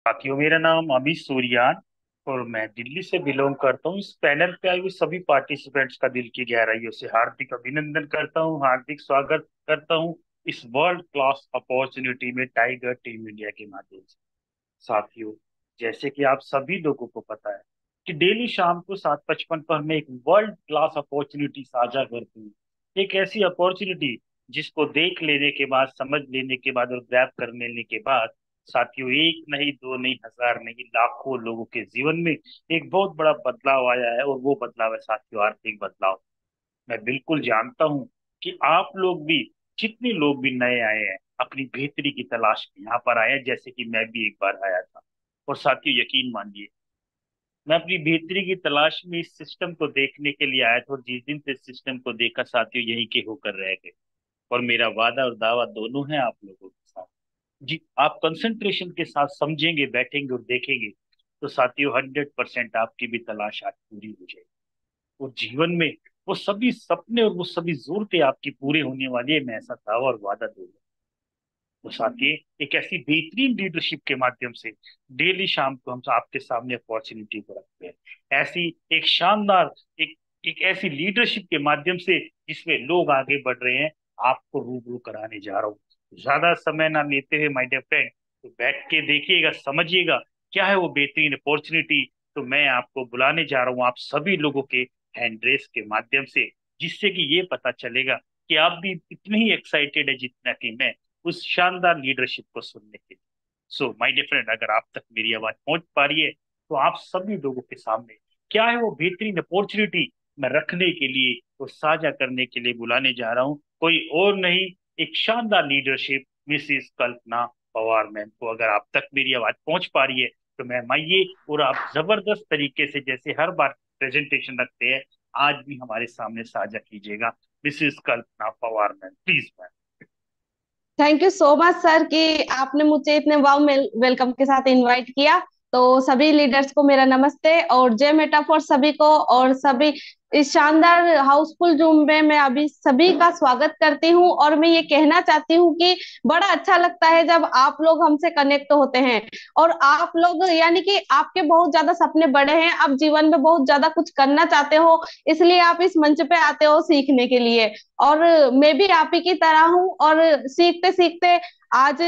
साथियों, मेरा नाम अमित सूर्यान और मैं दिल्ली से बिलोंग करता हूँ। इस पैनल पे आए हुए सभी पार्टिसिपेंट्स का दिल की गहराइयों से हार्दिक अभिनंदन करता हूँ, हार्दिक स्वागत करता हूँ इस वर्ल्ड क्लास अपॉर्चुनिटी में टाइगर टीम इंडिया के माध्यम से। साथियों, जैसे कि आप सभी लोगों को पता है कि डेली शाम को 7:55 पर मैं एक वर्ल्ड क्लास अपॉर्चुनिटी साझा करती हूँ। एक ऐसी अपॉर्चुनिटी जिसको देख लेने के बाद, समझ लेने के बाद और ग्रैब कर लेने के बाद साथियों, एक नहीं, दो नहीं, हजार नहीं, लाखों लोगों के जीवन में एक बहुत बड़ा बदलाव आया है। और वो बदलाव है साथियों, आर्थिक बदलाव। मैं बिल्कुल जानता हूँ कि आप लोग भी, जितने लोग भी नए आए हैं, अपनी बेहतरी की तलाश में यहाँ पर आए हैं, जैसे कि मैं भी एक बार आया था। और साथियों, यकीन मानिए, मैं अपनी बेहतरी की तलाश में इस सिस्टम को देखने के लिए आया था, और जिस दिन से इस सिस्टम को देखा साथियों, यहीं के होकर रह गए। और मेरा वादा और दावा दोनों है आप लोगों के साथ। जी, आप कंसंट्रेशन के साथ समझेंगे, बैठेंगे और देखेंगे तो साथियों 100% आपकी भी तलाश आज पूरी हो जाएगी। और जीवन में वो सभी सपने और वो सभी जरूरतें आपकी पूरे होने वाली है, मैं ऐसा दावा और वादा दूंगा। तो साथियों, एक ऐसी बेहतरीन लीडरशिप के माध्यम से डेली शाम को हम आपके सामने अपॉर्चुनिटी को रखते हैं। ऐसी एक शानदार, एक एक ऐसी लीडरशिप के माध्यम से जिसमें लोग आगे बढ़ रहे हैं, आपको रूबरू कराने जा रहा हूँ। ज्यादा समय ना लेते हुए माय डियर फ्रेंड, तो बैठ के देखिएगा, समझिएगा क्या है वो बेहतरीन अपॉर्चुनिटी। तो मैं आपको बुलाने जा रहा हूँ आप सभी लोगों के हैंड रेस के माध्यम से, जिससे कि ये पता चलेगा कि आप भी इतने ही एक्साइटेड है जितना कि मैं उस शानदार लीडरशिप को सुनने के लिए। सो माय डियर फ्रेंड, अगर आप तक मेरी आवाज पहुंच पा रही है तो आप सभी लोगों के सामने क्या है वो बेहतरीन अपॉर्चुनिटी मैं रखने के लिए और साझा करने के लिए बुलाने जा रहा हूँ। कोई और नहीं, एक शानदार लीडरशिप, मिसिस कल्पना पवार मैम को। अगर आप तक मेरी आवाज पहुंच पा रही है तो मैम आइए, और आप जबरदस्त तरीके से, जैसे हर बार प्रेजेंटेशन रखते हैं, आज भी हमारे सामने साझा कीजिएगा। Mrs Kalpana Pawar ma'am, please ma'am. Thank you so much sir कि आपने मुझे इतने वार्म वेलकम के साथ इनवाइट किया। तो सभी लीडर्स को मेरा नमस्ते और जय मेटा फॉर सभी को। और सभी इस शानदार हाउसफुल जूम में मैं अभी सभी का स्वागत करती हूँ। और मैं ये कहना चाहती हूँ कि बड़ा अच्छा लगता है जब आप लोग हमसे कनेक्ट होते हैं। और आप लोग यानी कि आपके बहुत ज्यादा सपने बड़े हैं, आप जीवन में बहुत ज्यादा कुछ करना चाहते हो, इसलिए आप इस मंच पे आते हो सीखने के लिए। और मैं भी आप ही की तरह हूँ और सीखते सीखते आज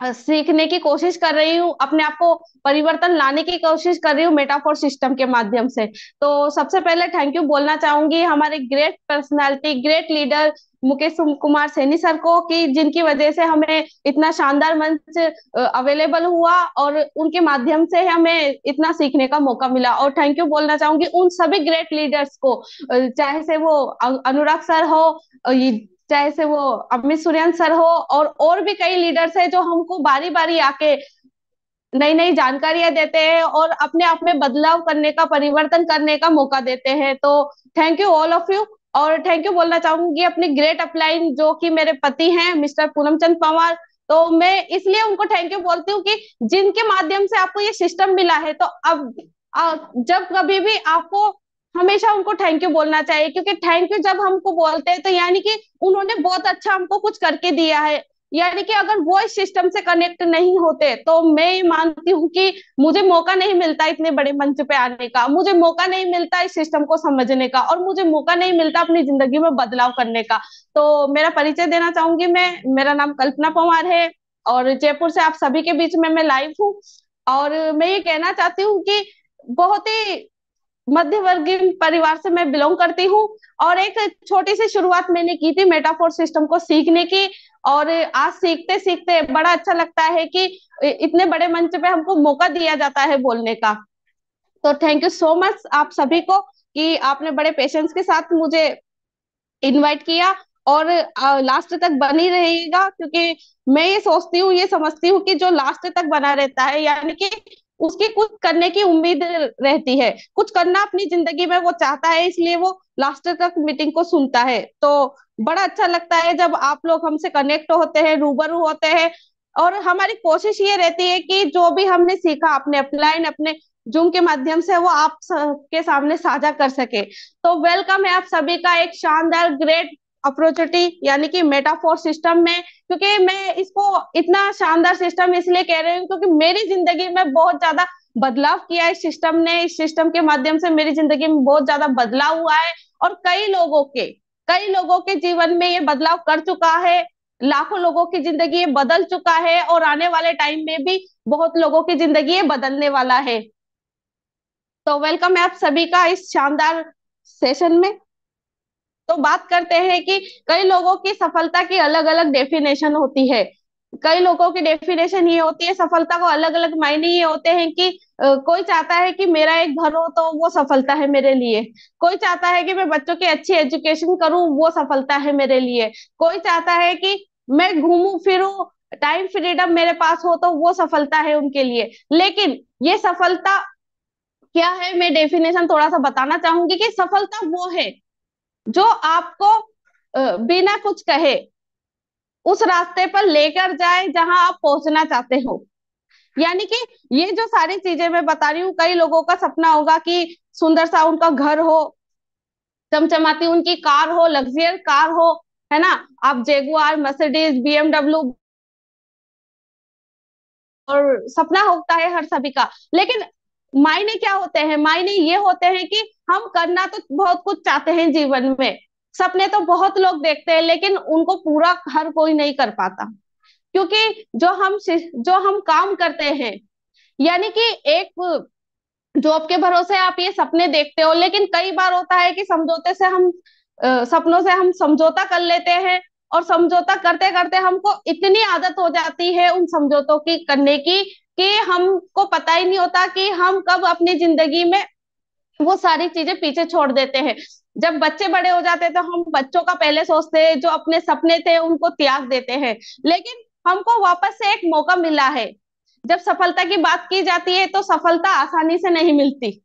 सीखने की कोशिश कर रही हूँ, अपने आप को परिवर्तन लाने की कोशिश कर रही हूँ मेटाफोर सिस्टम के माध्यम से। तो सबसे पहले थैंक यू बोलना चाहूंगी हमारे great personality, great leader Mukesh Kumar Saini sir को, कि जिनकी वजह से हमें इतना शानदार मंच अवेलेबल हुआ और उनके माध्यम से हमें इतना सीखने का मौका मिला। और थैंक यू बोलना चाहूंगी उन सभी ग्रेट लीडर्स को, चाहे से वो अनुराग सर हो, चाहे से वो अमित सूर्यन सर हो, और भी कई लीडर्स है जो हमको बारी बारी आके नई नई जानकारियां देते हैं और अपने आप में बदलाव करने का, परिवर्तन करने का मौका देते हैं। तो thank you all of you. और थैंक यू बोलना चाहूंगी अपने ग्रेट अपलाइन जो कि मेरे पति हैं मिस्टर पूनमचंद पवार। तो मैं इसलिए उनको थैंक यू बोलती हूँ कि जिनके माध्यम से आपको ये सिस्टम मिला है, तो अब जब कभी भी आपको हमेशा उनको थैंक यू बोलना चाहिए, क्योंकि थैंक यू जब हमको बोलते हैं तो यानी कि उन्होंने बहुत अच्छा हमको कुछ करके दिया है। यानी कि अगर वो इस सिस्टम से कनेक्ट नहीं होते तो मैं ये मानती हूँ कि मुझे मौका नहीं मिलता इतने बड़े मंच पे आने का, मुझे मौका नहीं मिलता इस सिस्टम को समझने का, और मुझे मौका नहीं मिलता अपनी जिंदगी में बदलाव करने का। तो मेरा परिचय देना चाहूंगी मैं, मेरा नाम कल्पना पंवार है और जयपुर से आप सभी के बीच में मैं लाइव हूँ। और मैं ये कहना चाहती हूँ कि बहुत ही मध्य वर्गीय परिवार से मैं बिलोंग करती हूँ। और एक छोटी सी शुरुआत मैंने की थी मेटाफोर सिस्टम को सीखने की। और आज सीखते सीखते बड़ा अच्छा लगता है कि इतने बड़े मंच पे हमको मौका दिया जाता है बोलने का। तो थैंक यू सो मच आप सभी को कि आपने बड़े पेशेंस के साथ मुझे इनवाइट किया। और लास्ट तक बनी रहेगा, क्योंकि मैं ये सोचती हूँ, ये समझती हूँ कि जो लास्ट तक बना रहता है यानी कि उसकी कुछ करने की उम्मीद रहती है, कुछ करना अपनी जिंदगी में वो चाहता है, इसलिए वो लास्ट तक मीटिंग को सुनता है। तो बड़ा अच्छा लगता है जब आप लोग हमसे कनेक्ट होते हैं, रूबरू होते हैं। और हमारी कोशिश ये रहती है कि जो भी हमने सीखा अपने अपलाइन, अपने जूम के माध्यम से, वो आप के सामने साझा कर सके। तो वेलकम है आप सभी का एक शानदार ग्रेट अपॉर्चुनिटी यानी कि मेटाफोर सिस्टम में, क्योंकि मैं इसको इतना शानदार सिस्टम इसलिए कह रही हूँ क्योंकि मेरी जिंदगी में बहुत ज्यादा बदलाव किया है इस सिस्टम ने। इस सिस्टम के माध्यम से मेरी जिंदगी में बहुत ज्यादा बदलाव हुआ है, और कई लोगों के जीवन में ये बदलाव कर चुका है। लाखों लोगों की जिंदगी ये बदल चुका है, और आने वाले टाइम में भी बहुत लोगों की जिंदगी ये बदलने वाला है। तो वेलकम है आप सभी का इस शानदार सेशन में। तो बात करते हैं कि कई लोगों की सफलता की अलग अलग डेफिनेशन होती है। कई लोगों की डेफिनेशन ये होती है सफलता को, अलग अलग मायने ये होते हैं कि कोई चाहता है कि मेरा एक घर हो तो वो सफलता है मेरे लिए। कोई चाहता है कि मैं बच्चों की अच्छी एजुकेशन करूं, वो सफलता है मेरे लिए। कोई चाहता है कि मैं घूमूं फिरूं, टाइम फ्रीडम मेरे पास हो, तो वो सफलता है उनके लिए। लेकिन ये सफलता क्या है, मैं डेफिनेशन थोड़ा सा बताना चाहूंगी कि सफलता वो है जो आपको बिना कुछ कहे उस रास्ते पर लेकर जाए जहां आप पहुंचना चाहते हो। यानी कि ये जो सारी चीजें मैं बता रही हूँ, कई लोगों का सपना होगा कि सुंदर सा उनका घर हो, चमचमाती उनकी कार हो, लग्जरियस कार हो, है ना। आप जेगुआर, मर्सिडीज, बीएमडब्ल्यू, और सपना होता है हर सभी का। लेकिन मायने क्या होते हैं? मायने ये होते हैं कि हम करना तो बहुत कुछ चाहते हैं जीवन में, सपने तो बहुत लोग देखते हैं, लेकिन उनको पूरा हर कोई नहीं कर पाता। क्योंकि जो हम काम करते हैं, यानी कि एक जॉब के भरोसे आप ये सपने देखते हो, लेकिन कई बार होता है कि समझौते से हम सपनों से हम समझौता कर लेते हैं, और समझौता करते करते हमको इतनी आदत हो जाती है उन समझौतों की करने की कि हमको पता ही नहीं होता कि हम कब अपनी जिंदगी में वो सारी चीजें पीछे छोड़ देते हैं। जब बच्चे बड़े हो जाते हैं तो हम बच्चों का पहले सोचते हैं, जो अपने सपने थे उनको त्याग देते हैं। लेकिन हमको वापस से एक मौका मिला है। जब सफलता की बात की जाती है तो सफलता आसानी से नहीं मिलती।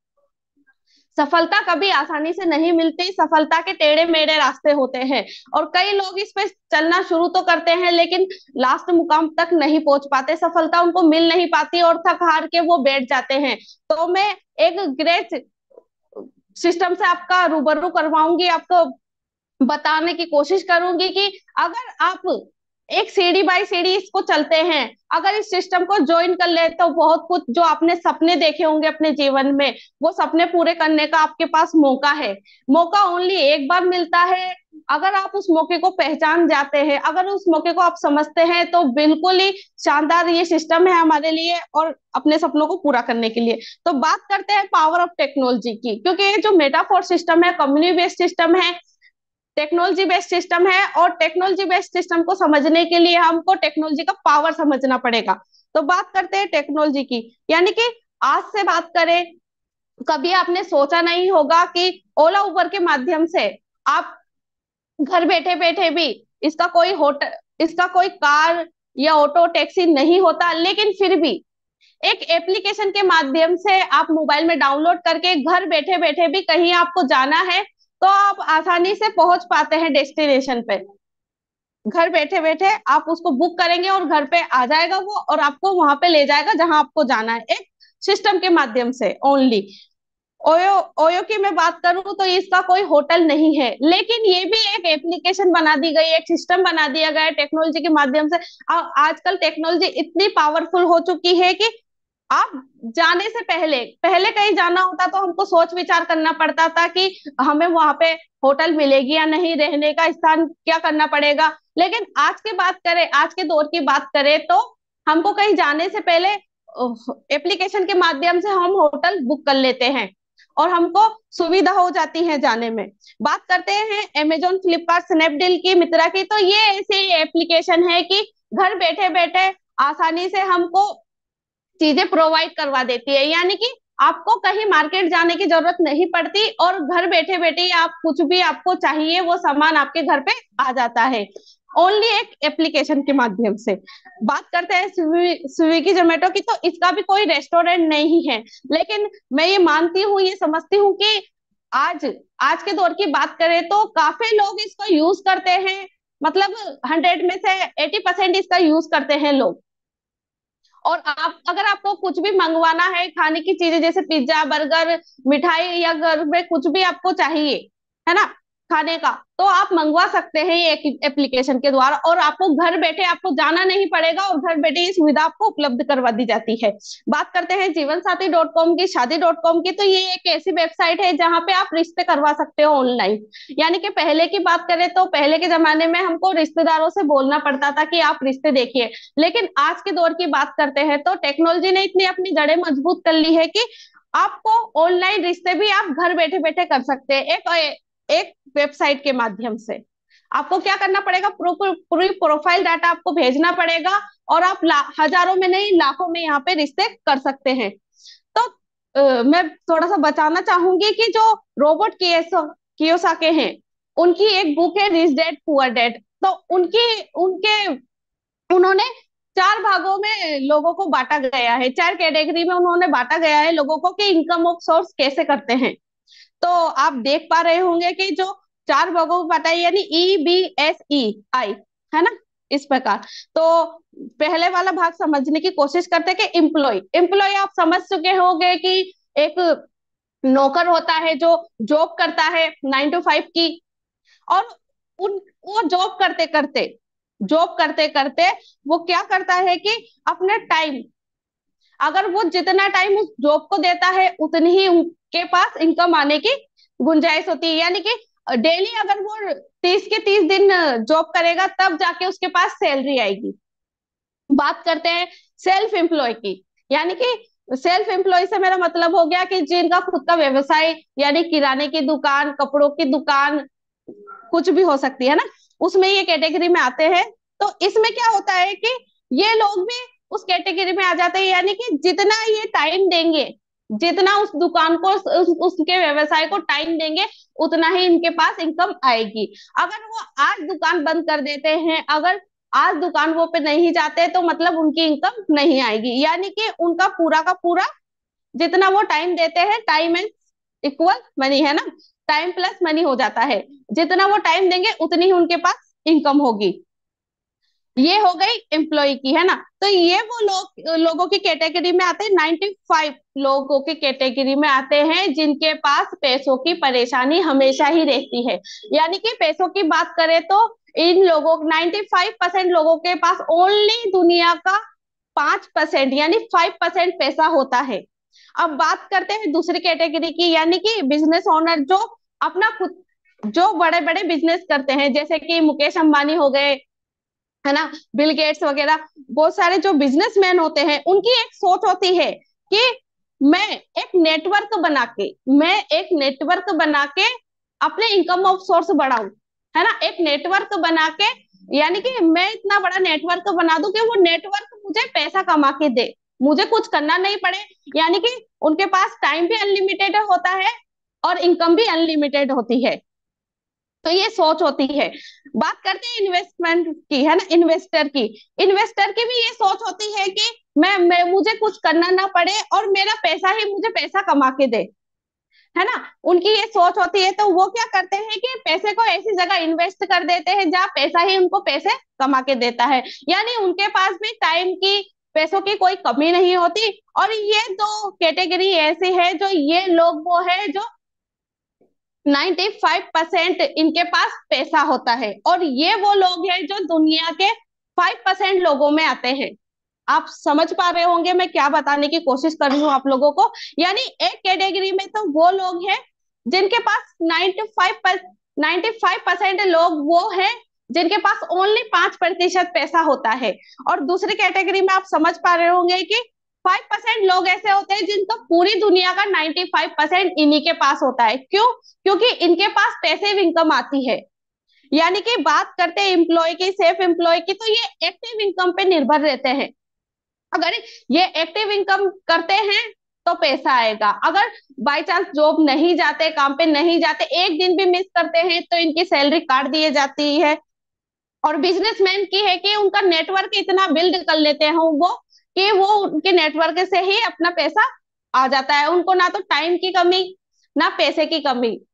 सफलता कभी आसानी से नहीं मिलती, सफलता के टेढ़े मेढ़े रास्ते होते हैं। और कई लोग इस पे चलना शुरू तो करते हैं, लेकिन लास्ट मुकाम तक नहीं पहुंच पाते, सफलता उनको मिल नहीं पाती और थक हार के वो बैठ जाते हैं। तो मैं एक ग्रेट सिस्टम से आपका रूबरू करवाऊंगी, आपको बताने की कोशिश करूंगी कि अगर आप एक सीढ़ी बाई सीढ़ी इसको चलते हैं, अगर इस सिस्टम को ज्वाइन कर ले, तो बहुत कुछ जो आपने सपने देखे होंगे अपने जीवन में, वो सपने पूरे करने का आपके पास मौका है। मौका ओनली एक बार मिलता है। अगर आप उस मौके को पहचान जाते हैं, अगर उस मौके को आप समझते हैं, तो बिल्कुल ही शानदार ये सिस्टम है हमारे लिए और अपने सपनों को पूरा करने के लिए। तो बात करते हैं पावर ऑफ टेक्नोलॉजी की, क्योंकि ये जो मेटाफोर सिस्टम है, कम्युनिटी बेस्ड सिस्टम है, टेक्नोलॉजी बेस्ड सिस्टम है, और टेक्नोलॉजी बेस्ड सिस्टम को समझने के लिए हमको टेक्नोलॉजी का पावर समझना पड़ेगा। तो बात करते हैं टेक्नोलॉजी की, यानी कि आज से बात करें, कभी आपने सोचा नहीं होगा कि ओला उबर के माध्यम से आप घर बैठे बैठे भी, इसका कोई होटल, इसका कोई कार या ऑटो टैक्सी नहीं होता, लेकिन फिर भी एक एप्लीकेशन के माध्यम से आप मोबाइल में डाउनलोड करके घर बैठे बैठे भी कहीं आपको जाना है तो आप आसानी से पहुंच पाते हैं डेस्टिनेशन पे। घर बैठे बैठे आप उसको बुक करेंगे और घर पे आ जाएगा वो, और आपको वहां पे ले जाएगा जहां आपको जाना है, एक सिस्टम के माध्यम से ओनली। ओयो ओयो की मैं बात करूं तो इसका कोई होटल नहीं है, लेकिन ये भी एक एप्लीकेशन बना दी गई, एक सिस्टम बना दिया गया है टेक्नोलॉजी के माध्यम से। आजकल टेक्नोलॉजी इतनी पावरफुल हो चुकी है कि आप जाने से पहले पहले कहीं जाना होता तो हमको सोच विचार करना पड़ता था कि हमें वहां पे होटल मिलेगी या नहीं, रहने का स्थान क्या करना पड़ेगा। लेकिन आज की बात करें, आज के दौर की बात करें, तो हमको कहीं जाने से पहले एप्लीकेशन के माध्यम से हम होटल बुक कर लेते हैं, और हमको सुविधा हो जाती है जाने में। बात करते हैं अमेजोन, फ्लिपकार्ट, स्नैपडील की, मित्रा की, तो ये ऐसी एप्लीकेशन है कि घर बैठे बैठे आसानी से हमको चीजें प्रोवाइड करवा देती है। यानी कि आपको कहीं मार्केट जाने की जरूरत नहीं पड़ती, और घर बैठे बैठे आप कुछ भी आपको चाहिए वो सामान आपके घर पे आ जाता है, ओनली एक एप्लीकेशन के माध्यम से। बात करते हैं स्विगी जोमेटो की, तो इसका भी कोई रेस्टोरेंट नहीं है, लेकिन मैं ये मानती हूँ, ये समझती हूँ कि आज आज के दौर की बात करें तो काफी लोग इसको यूज करते हैं। मतलब 100 में से 80% इसका यूज करते हैं लोग। और आप अगर आपको कुछ भी मंगवाना है, खाने की चीजें जैसे पिज्जा, बर्गर, मिठाई, या घर में कुछ भी आपको चाहिए, है ना, खाने का, तो आप मंगवा सकते हैं ये एक एप्लीकेशन के द्वारा, और आपको घर बैठे, आपको जाना नहीं पड़ेगा और घर बैठे ये सुविधा आपको उपलब्ध करवा दी जाती है। बात करते हैं जीवन साथी डॉट कॉम की, शादी डॉट कॉम की, तो ये एक ऐसी वेबसाइट है जहाँ पे आप रिश्ते करवा सकते हो ऑनलाइन। यानी कि पहले की बात करें तो पहले के जमाने में हमको रिश्तेदारों से बोलना पड़ता था कि आप रिश्ते देखिए, लेकिन आज के दौर की बात करते हैं तो टेक्नोलॉजी ने इतनी अपनी जड़ें मजबूत कर ली है कि आपको ऑनलाइन रिश्ते भी आप घर बैठे बैठे कर सकते हैं, एक एक वेबसाइट के माध्यम से। आपको क्या करना पड़ेगा, पूरी प्रोफाइल डाटा आपको भेजना पड़ेगा, और आप हजारों में नहीं लाखों में यहाँ पे रिश्ते कर सकते हैं। तो मैं थोड़ा सा बताना चाहूंगी कि जो रोबोट कियोसाके हैं, उनकी एक बुक है रिच डैड पुअर डैड। तो उनकी उनके उन्होंने चार भागों में लोगों को बांटा गया है, चार कैटेगरी में उन्होंने बांटा गया है लोगों को कि इनकम ऑफ सोर्स कैसे करते हैं। तो आप देख पा रहे होंगे कि जो चार भागों को बांटा है, यानी EBSEI, है ना, इस प्रकार। तो पहले वाला भाग समझने की कोशिश करते हैं कि एम्प्लॉय एम्प्लॉय आप समझ चुके होंगे कि एक नौकर होता है जो जॉब करता है 9 to 5 की, और उन वो जॉब करते करते वो क्या करता है कि अपने टाइम, अगर वो जितना टाइम उस जॉब को देता है उतनी ही उनके पास इनकम आने की गुंजाइश होती है। यानी कि डेली अगर वो 30 के 30 दिन जॉब करेगा तब जाके उसके पास सैलरी आएगी। बात करते हैं सेल्फ एम्प्लॉय की, यानी कि सेल्फ एम्प्लॉय से मेरा मतलब हो गया कि जिनका खुद का व्यवसाय, यानी किराने की दुकान, कपड़ों की दुकान, कुछ भी हो सकती है ना, उसमें ये कैटेगरी में आते हैं। तो इसमें क्या होता है कि ये लोग भी उस कैटेगरी में आ जाते हैं, यानी कि जितना ये टाइम देंगे, जितना उस दुकान को उसके व्यवसाय को टाइम देंगे, उतना ही इनके पास इनकम आएगी। अगर वो आज दुकान बंद कर देते हैं, अगर आज दुकान वो पे नहीं जाते, तो मतलब उनकी इनकम नहीं आएगी। यानी कि उनका पूरा का पूरा जितना वो टाइम देते हैं, टाइम एंड इक्वल मनी, है ना, टाइम प्लस मनी हो जाता है। जितना वो टाइम देंगे उतनी ही उनके पास इनकम होगी। ये हो गई एम्प्लॉय की, है ना। तो ये वो लोगों की कैटेगरी में आते हैं, 95 लोगों की कैटेगरी में आते हैं जिनके पास पैसों की परेशानी हमेशा ही रहती है। यानी कि पैसों की बात करें तो इन लोगों 95% लोगों के पास ओनली दुनिया का 5% यानी 5% पैसा होता है। अब बात करते हैं दूसरी कैटेगरी की, यानी कि बिजनेस ओनर, जो अपना खुद, जो बड़े बड़े बिजनेस करते हैं, जैसे कि मुकेश अंबानी हो गए, है ना, बिल गेट्स वगैरह, बहुत सारे जो बिजनेसमैन होते हैं, उनकी एक सोच होती है कि मैं मैं एक नेटवर्क बना के अपने इनकम ऑफ सोर्स बढ़ाऊं, है ना, एक नेटवर्क बना के, यानी कि मैं इतना बड़ा नेटवर्क बना दूं कि वो नेटवर्क मुझे पैसा कमा के दे, मुझे कुछ करना नहीं पड़े। यानी कि उनके पास टाइम भी अनलिमिटेड होता है और इनकम भी अनलिमिटेड होती है। तो ये सोच होती है। बात करते हैं इन्वेस्टमेंट की, है ना, इन्वेस्टर की भी ये सोच होती है कि मैं मुझे कुछ करना ना पड़े और मेरा पैसा ही मुझे पैसा कमा के दे, है ना। उनकी ये सोच होती है, तो वो क्या करते हैं कि पैसे को ऐसी जगह इन्वेस्ट कर देते हैं जहाँ पैसा ही उनको पैसे कमा के देता है। यानी उनके पास भी टाइम की, पैसों की कोई कमी नहीं होती। और ये दो कैटेगरी ऐसी है, जो ये लोग वो है जो 95% इनके पास पैसा होता है, और ये वो लोग हैं जो दुनिया के 5% लोगों में आते हैं। आप समझ पा रहे होंगे मैं क्या बताने की कोशिश कर रही हूँ आप लोगों को। यानी एक कैटेगरी में तो वो लोग हैं जिनके पास 95% लोग वो हैं जिनके पास ओनली 5% पैसा होता है। और दूसरी कैटेगरी में आप समझ पा रहे होंगे कि 5% लोग ऐसे होते हैं जिनका पूरी दुनिया का 95% इन्हीं के पास होता है। क्यों? क्योंकि इनके पास पैसिव इनकम आती है। यानी कि बात करते हैं एम्प्लॉय की, सेल्फ एम्प्लॉय की, तो ये एक्टिव इनकम पे निर्भर रहते हैं। अगर ये एक्टिव इनकम करते हैं तो पैसा आएगा, अगर बाय चांस जॉब नहीं जाते, काम पे नहीं जाते, एक दिन भी मिस करते हैं तो इनकी सैलरी काट दी जाती है। और बिजनेसमैन की है कि उनका नेटवर्क इतना बिल्ड कर लेते हैं वो, कि वो उनके नेटवर्क से ही अपना पैसा आ जाता है, उनको ना तो टाइम की कमी ना पैसे की कमी।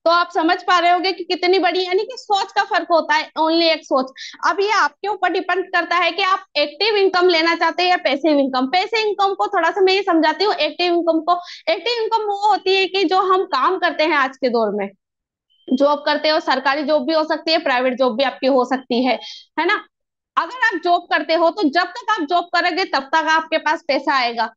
तो आप समझ पा रहे होंगे कि कितनी बड़ी, यानी कि सोच का फर्क होता है, ओनली एक सोच। अब ये आपके ऊपर डिपेंड करता है कि आप एक्टिव इनकम लेना चाहते हैं या पैसिव इनकम। पैसिव इनकम को थोड़ा सा मैं ये समझाती हूँ। एक्टिव इनकम वो होती है कि जो हम काम करते हैं आज के दौर में, जॉब करते हो, सरकारी जॉब भी हो सकती है, प्राइवेट जॉब भी आपकी हो सकती है ना। अगर आप जॉब करते हो तो जब तक आप जॉब करोगे तब तक आपके पास पैसा आएगा,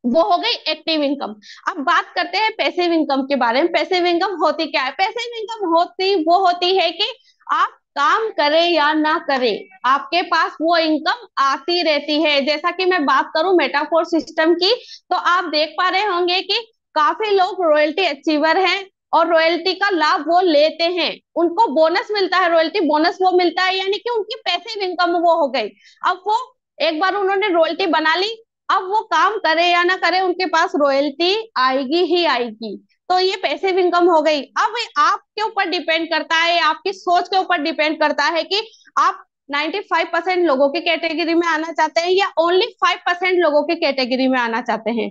वो हो गई एक्टिव इनकम। अब बात करते हैं पैसिव इनकम के बारे में। पैसिव इनकम होती क्या है? पैसिव इनकम होती वो होती है कि आप काम करें या ना करें, आपके पास वो इनकम आती रहती है। जैसा कि मैं बात करूं मेटाफोर सिस्टम की, तो आप देख पा रहे होंगे कि काफी लोग रॉयल्टी अचीवर हैं और रॉयल्टी का लाभ वो लेते हैं, उनको बोनस मिलता है, रॉयल्टी बोनस वो मिलता है, यानी कि उनकी पैसिव इनकम वो हो गई। अब वो एक बार उन्होंने रॉयल्टी बना ली, अब वो काम करे या ना करे उनके पास रॉयल्टी आएगी ही आएगी। तो ये पैसिव इनकम हो गई। अब ये आपके ऊपर डिपेंड करता है, आपकी सोच के ऊपर डिपेंड करता है कि आप 95% लोगों की कैटेगरी में आना चाहते हैं या ओनली 5% लोगों की कैटेगरी में आना चाहते हैं।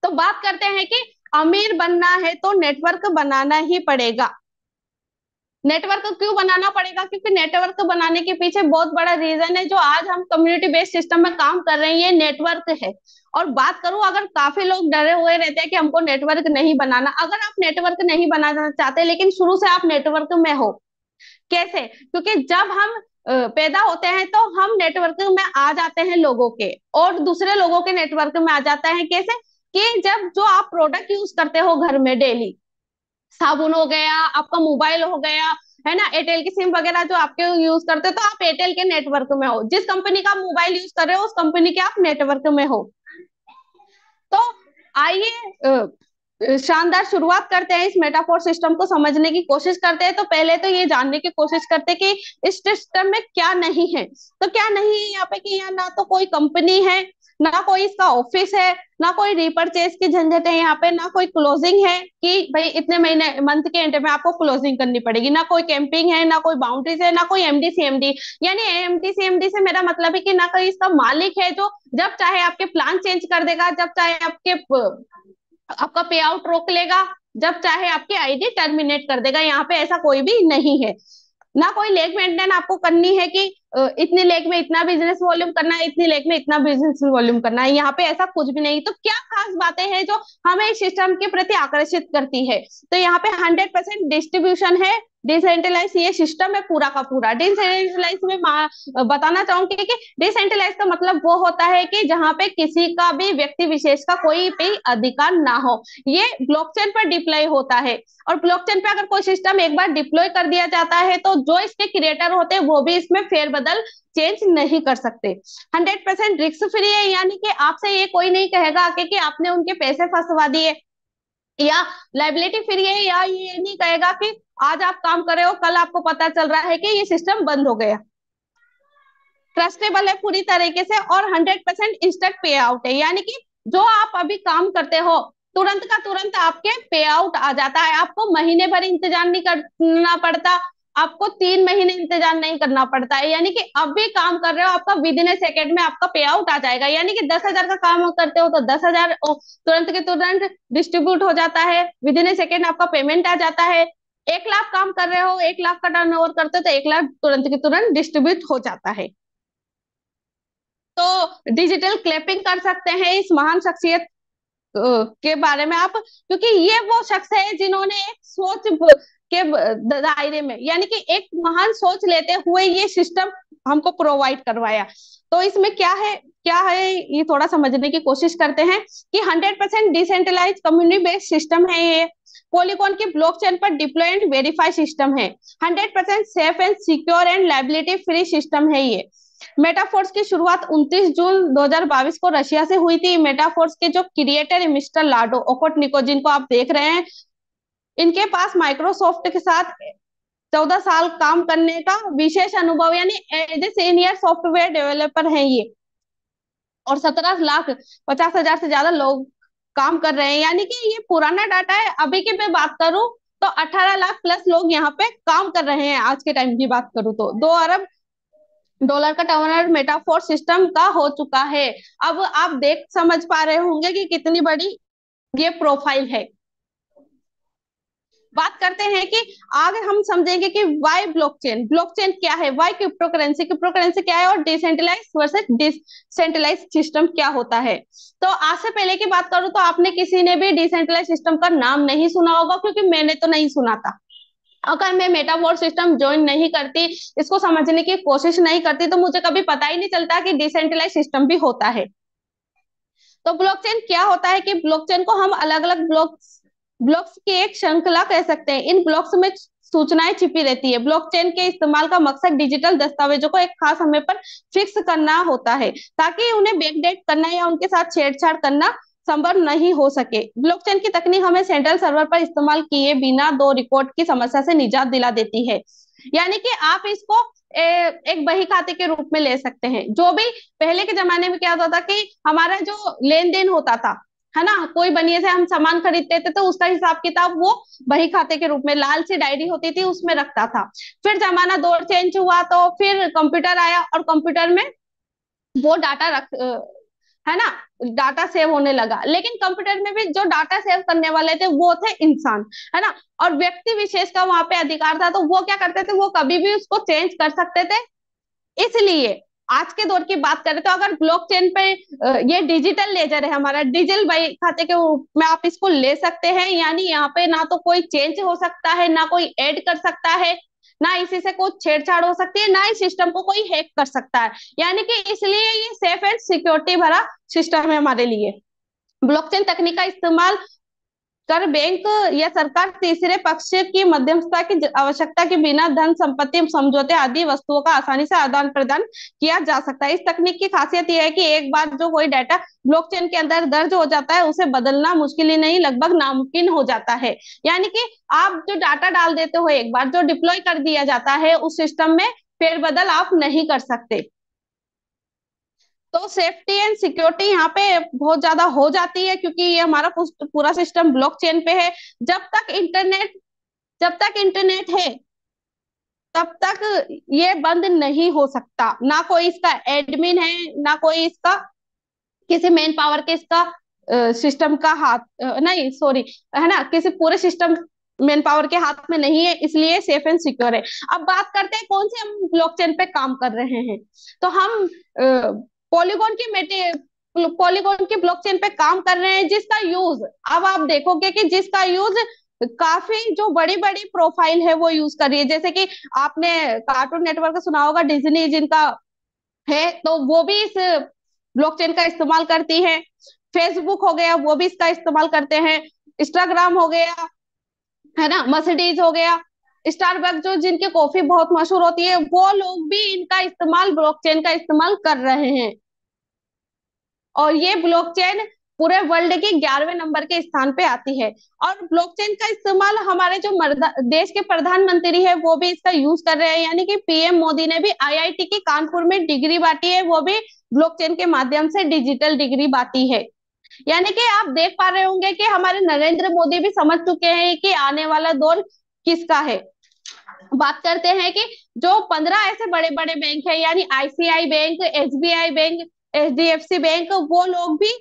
तो बात करते हैं कि अमीर बनना है तो नेटवर्क बनाना ही पड़ेगा। नेटवर्क क्यों बनाना पड़ेगा? क्योंकि नेटवर्क बनाने के पीछे बहुत बड़ा रीजन है, जो आज हम कम्युनिटी बेस्ड सिस्टम में काम कर रहे हैं, ये नेटवर्क है। और बात करूं, अगर काफी लोग डरे हुए रहते हैं कि हमको नेटवर्क नहीं बनाना, अगर आप नेटवर्क नहीं बनाना चाहते लेकिन शुरू से आप नेटवर्क में हो, कैसे? क्योंकि जब हम पैदा होते हैं तो हम नेटवर्क में आ जाते हैं लोगों के, और दूसरे लोगों के नेटवर्क में आ जाता है। कैसे? कि जब जो आप प्रोडक्ट यूज करते हो घर में डेली, साबुन हो गया, आपका मोबाइल हो गया, है ना, एयरटेल की सिम वगैरह जो आपके यूज करते हो, तो आप एयरटेल के नेटवर्क में हो। जिस कंपनी का मोबाइल यूज कर रहे हो उस कंपनी के आप नेटवर्क में हो। तो आइए शानदार शुरुआत करते हैं, इस मेटाफोर सिस्टम को समझने की कोशिश करते हैं। तो पहले तो ये जानने की कोशिश करते हैं कि इस सिस्टम में क्या नहीं है। तो क्या नहीं है यहाँ पे? कि यहाँ ना तो कोई कंपनी है, ना कोई इसका ऑफिस है, ना कोई रिपर्चेज की झंझट है यहाँ पे, ना कोई क्लोजिंग है कि भाई इतने महीने मंथ के एंड में आपको क्लोजिंग करनी पड़ेगी, ना कोई कैंपिंग है, ना कोई बाउंड्रीज है, ना कोई एमडी सीएमडी। यानी एमडी सीएमडी से मेरा मतलब है कि ना कोई इसका मालिक है जो जब चाहे आपके प्लान चेंज कर देगा, जब चाहे आपका पे आउट रोक लेगा, जब चाहे आपकी आईडी टर्मिनेट कर देगा। यहाँ पे ऐसा कोई भी नहीं है। ना कोई लेग मेंटेन आपको करनी है कि इतनी लेग में इतना बिजनेस वॉल्यूम करना है, इतनी लेग में इतना बिजनेस वॉल्यूम करना है, यहाँ पे ऐसा कुछ भी नहीं। तो क्या खास बातें हैं जो हमें इस सिस्टम के प्रति आकर्षित करती है? तो यहाँ पे 100% डिस्ट्रीब्यूशन है, डिसेंट्रलाइज ये सिस्टम है पूरा का पूरा। डिसेंट्रलाइज में बताना चाहूंगी कि डिसेंट्रलाइज का मतलब वो होता है कि जहाँ पे किसी का भी व्यक्ति विशेष का कोई भी अधिकार ना हो। ये ब्लॉकचेन पर डिप्लॉय होता है, और ब्लॉकचेन पे अगर कोई सिस्टम एक बार डिप्लॉय कर दिया जाता है तो जो इसके क्रिएटर होते हैं वो भी इसमें फेरबदल चेंज नहीं कर सकते। 100% रिस्क फ्री है, यानी कि आपसे ये कोई नहीं कहेगा आके कि आपने उनके पैसे फंसवा दिए, या लाइबिलिटी फ्री है, या ये नहीं कहेगा कि आज आप काम कर रहे हो कल आपको पता चल रहा है कि ये सिस्टम बंद हो गया। ट्रस्टेबल है पूरी तरीके से, और 100% इंस्टेंट पे आउट है, यानी कि जो आप अभी काम करते हो तुरंत का तुरंत आपके पे आउट आ जाता है। आपको महीने भर इंतजार नहीं करना पड़ता, आपको 3 महीने इंतजार नहीं करना पड़ता है। यानी कि अब भी काम कर रहे हो, आपका विद इन ए सेकेंड में आपका पे आउट आ जाएगा। यानी कि 10,000 का काम करते हो तो 10,000 तुरंत के तुरंत डिस्ट्रीब्यूट हो जाता है, विद इन ए सेकेंड आपका पेमेंट आ जाता है। 1 लाख काम कर रहे हो, 1 लाख का टर्नओवर करते हो तो 1 लाख तुरंत के तुरंत डिस्ट्रीब्यूट हो जाता है। तो डिजिटल क्लैपिंग कर सकते हैं इस महान शख्सियत के बारे में आप, क्योंकि ये वो शख्स है जिन्होंने एक सोच के दायरे में, यानी कि एक महान सोच लेते हुए ये सिस्टम हमको प्रोवाइड करवाया। तो इसमें क्या है ये थोड़ा समझने की कोशिश करते हैं कि 100% डिसेंट्रलाइज कम्युनिटी बेस्ड सिस्टम है ये। पॉलीगॉन की ब्लॉकचेन पर डिप्लॉय एंड वेरीफाई सिस्टम है। 100% safe and secure and liability free system है ये। मेटाफोर्स की शुरुआत 29 जून 2022 को रशिया से हुई थी। मेटाफोर्स के जो क्रिएटर है मिस्टर लाडो ओकोटनिको, जिनको आप देख रहे हैं, इनके पास माइक्रोसॉफ्ट के साथ 14 साल काम करने का विशेष अनुभव, यानी as a senior software developer है ये। और 17,50,000 से ज्यादा लोग काम कर रहे हैं। यानी कि ये पुराना डाटा है, अभी की मैं बात करूं तो 18 लाख प्लस लोग यहाँ पे काम कर रहे हैं। आज के टाइम की बात करूं तो $2 अरब का टर्नओवर मेटाफोर सिस्टम का हो चुका है। अब आप देख समझ पा रहे होंगे कि कितनी बड़ी ये प्रोफाइल है। बात करते हैं कि आगे हम समझेंगे कि वाई ब्लॉकचेन, ब्लॉकचेन क्या है, वाई क्रिप्टोकरेंसी, क्रिप्टोकरेंसी क्या है, और डिसेंट्रलाइज वर्सेस डिसेंट्रलाइज सिस्टम क्या होता है। तो आज से पहले की बात करूं तो आपने किसी ने भी डिसेंट्रलाइज सिस्टम का नाम नहीं सुना होगा, क्योंकि मैंने तो नहीं सुना था। अगर मैं मेटावर्स सिस्टम ज्वाइन नहीं करती, इसको समझने की कोशिश नहीं करती, तो मुझे कभी पता ही नहीं चलता कि डिसेंट्रलाइज सिस्टम भी होता है। तो ब्लॉकचेन क्या होता है कि ब्लॉकचेन को हम अलग अलग ब्लॉक्स ब्लॉक्स की एक श्रृंखला कह सकते हैं। इन ब्लॉक्स में सूचनाएं छिपी रहती है। ब्लॉकचेन के इस्तेमाल का मकसद डिजिटल दस्तावेजों को एक खास समय पर फिक्स करना होता है, ताकि उन्हें बैकडेट करना या उनके साथ छेड़छाड़ करना संभव नहीं हो सके। ब्लॉकचेन की तकनीक हमें सेंट्रल सर्वर पर इस्तेमाल किए बिना दो रिकॉर्ड की समस्या से निजात दिला देती है। यानी कि आप इसको एक बही खाते के रूप में ले सकते हैं। जो भी पहले के जमाने में क्या होता था कि हमारा जो लेन देन होता था, है ना, कोई बनिए से हम सामान खरीदते थे तो उसका हिसाब किताब वो बही खाते के रूप में लाल सी डायरी होती थी उसमें रखता था। फिर जमाना दौर चेंज हुआ तो फिर कंप्यूटर आया, और कंप्यूटर में वो डाटा रख है ना, डाटा सेव होने लगा। लेकिन कंप्यूटर में भी जो डाटा सेव करने वाले थे वो थे इंसान, है ना, और व्यक्ति विशेष का वहां पे अधिकार था। तो वो क्या करते थे, वो कभी भी उसको चेंज कर सकते थे। इसलिए आज के दौर की बात करें तो अगर ब्लॉकचेन पे ये डिजिटल लेजर है हमारा, डिजिटल बही खाते के रूप में आप इसको ले सकते हैं। यानी यहाँ पे ना तो कोई चेंज हो सकता है, ना कोई ऐड कर सकता है, ना इसी से कुछ छेड़छाड़ हो सकती है, ना इस सिस्टम को कोई हैक कर सकता है। यानी कि इसलिए ये सेफ एंड सिक्योरिटी भरा सिस्टम है हमारे लिए। ब्लॉकचेन तकनीक का इस्तेमाल कर बैंक या सरकार तीसरे पक्ष की मध्यस्थता की आवश्यकता के बिना धन संपत्ति समझौते आदि वस्तुओं का आसानी से आदान प्रदान किया जा सकता है। इस तकनीक की खासियत यह है कि एक बार जो कोई डाटा ब्लॉकचेन के अंदर दर्ज हो जाता है उसे बदलना मुश्किल ही नहीं, लगभग नामुमकिन हो जाता है। यानी कि आप जो डाटा डाल देते हो, एक बार जो डिप्लॉय कर दिया जाता है उस सिस्टम में, फेरबदल आप नहीं कर सकते। तो सेफ्टी एंड सिक्योरिटी यहाँ पे बहुत ज्यादा हो जाती है, क्योंकि ये हमारा पूरा सिस्टम ब्लॉकचेन पे है। जब तक इंटरनेट जब तक इंटरनेट है तब तक ये बंद नहीं हो सकता। ना कोई इसका एडमिन है, ना कोई इसका किसी मेन पावर के इसका सिस्टम का हाथ नहीं, सॉरी, है ना, किसी पूरे सिस्टम मेन पावर के हाथ में नहीं है, इसलिए सेफ एंड सिक्योर है। अब बात करते हैं कौन से हम ब्लॉकचेन पे काम कर रहे हैं। तो हम पॉलीगॉन की मेटे पॉलीगॉन की ब्लॉकचेन पे काम कर रहे हैं, जिसका यूज अब आप देखोगे कि जिसका यूज काफी जो बड़ी बड़ी प्रोफाइल है वो यूज कर रही है। जैसे कि आपने कार्टून नेटवर्क का सुना होगा, डिज्नी जिनका है, तो वो भी इस ब्लॉकचेन का इस्तेमाल करती है। फेसबुक हो गया, वो भी इसका इस्तेमाल करते हैं। इंस्टाग्राम हो गया, है ना, मर्सिडीज हो गया, स्टारबक्स जो जिनकी कॉफी बहुत मशहूर होती है, वो लोग भी इनका इस्तेमाल, ब्लॉकचेन का इस्तेमाल कर रहे हैं। और ये ब्लॉकचेन पूरे वर्ल्ड के 11वें नंबर के स्थान पे आती है। और ब्लॉकचेन का इस्तेमाल हमारे जो देश के प्रधानमंत्री है वो भी इसका यूज कर रहे हैं। यानी कि पीएम मोदी ने भी आईआईटी की कानपुर में डिग्री बांटी है, वो भी ब्लॉकचेन के माध्यम से डिजिटल डिग्री बांटी है। यानी कि आप देख पा रहे होंगे कि हमारे नरेंद्र मोदी भी समझ चुके हैं कि आने वाला दौर किसका है। बात करते हैं कि जो 15 ऐसे बड़े बड़े बैंक है, यानी ICI bank, SBI bank, HDFC bank, वो लोग भी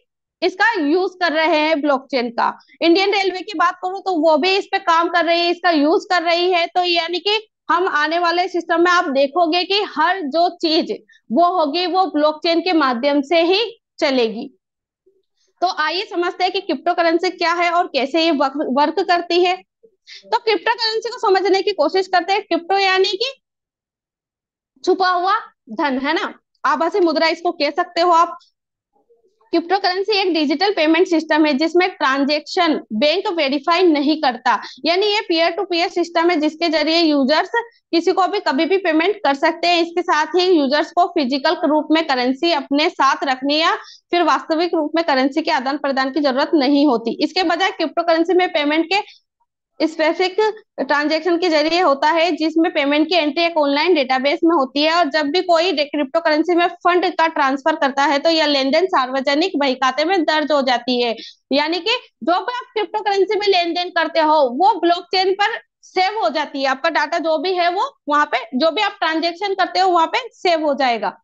इसका यूज कर रहे हैं ब्लॉकचेन का। इंडियन रेलवे की बात करूं तो वो भी इस पे काम कर रही है, इसका यूज कर रही है। तो यानी कि हम आने वाले सिस्टम में आप देखोगे कि हर जो चीज वो होगी वो ब्लॉकचेन के माध्यम से ही चलेगी। तो आइए समझते हैं कि क्रिप्टो करेंसी क्या है और कैसे ये वर्क करती है। तो क्रिप्टो करेंसी को समझने की कोशिश करते हैं। क्रिप्टो यानी कि छुपा हुआ धन, है ना, आभासी मुद्रा इसको कह सकते हो आप। क्रिप्टो करेंसी एक डिजिटल पेमेंट सिस्टम है जिसमें ट्रांजैक्शन बैंक वेरीफाई नहीं करता। यानी ये पीयर टू पीयर सिस्टम है जिसके जरिए यूजर्स किसी को भी कभी भी पेमेंट कर सकते हैं। इसके साथ ही यूजर्स को फिजिकल रूप में करेंसी अपने साथ रखने या फिर वास्तविक रूप में करेंसी के आदान प्रदान की जरूरत नहीं होती। इसके बजाय क्रिप्टो करेंसी में पेमेंट के स्पेसिफिक ट्रांजेक्शन के जरिए होता है, जिसमें पेमेंट की एंट्री एक ऑनलाइन डेटाबेस में होती है। और जब भी कोई क्रिप्टो करेंसी में फंड का ट्रांसफर करता है तो यह लेन देन सार्वजनिक बही खाते में दर्ज हो जाती है। यानी कि जो भी आप क्रिप्टो करेंसी में लेन देन करते हो वो ब्लॉकचेन पर सेव हो जाती है। आपका डाटा जो भी है वो वहां पे, जो भी आप ट्रांजेक्शन करते हो वहां पे सेव हो जाएगा।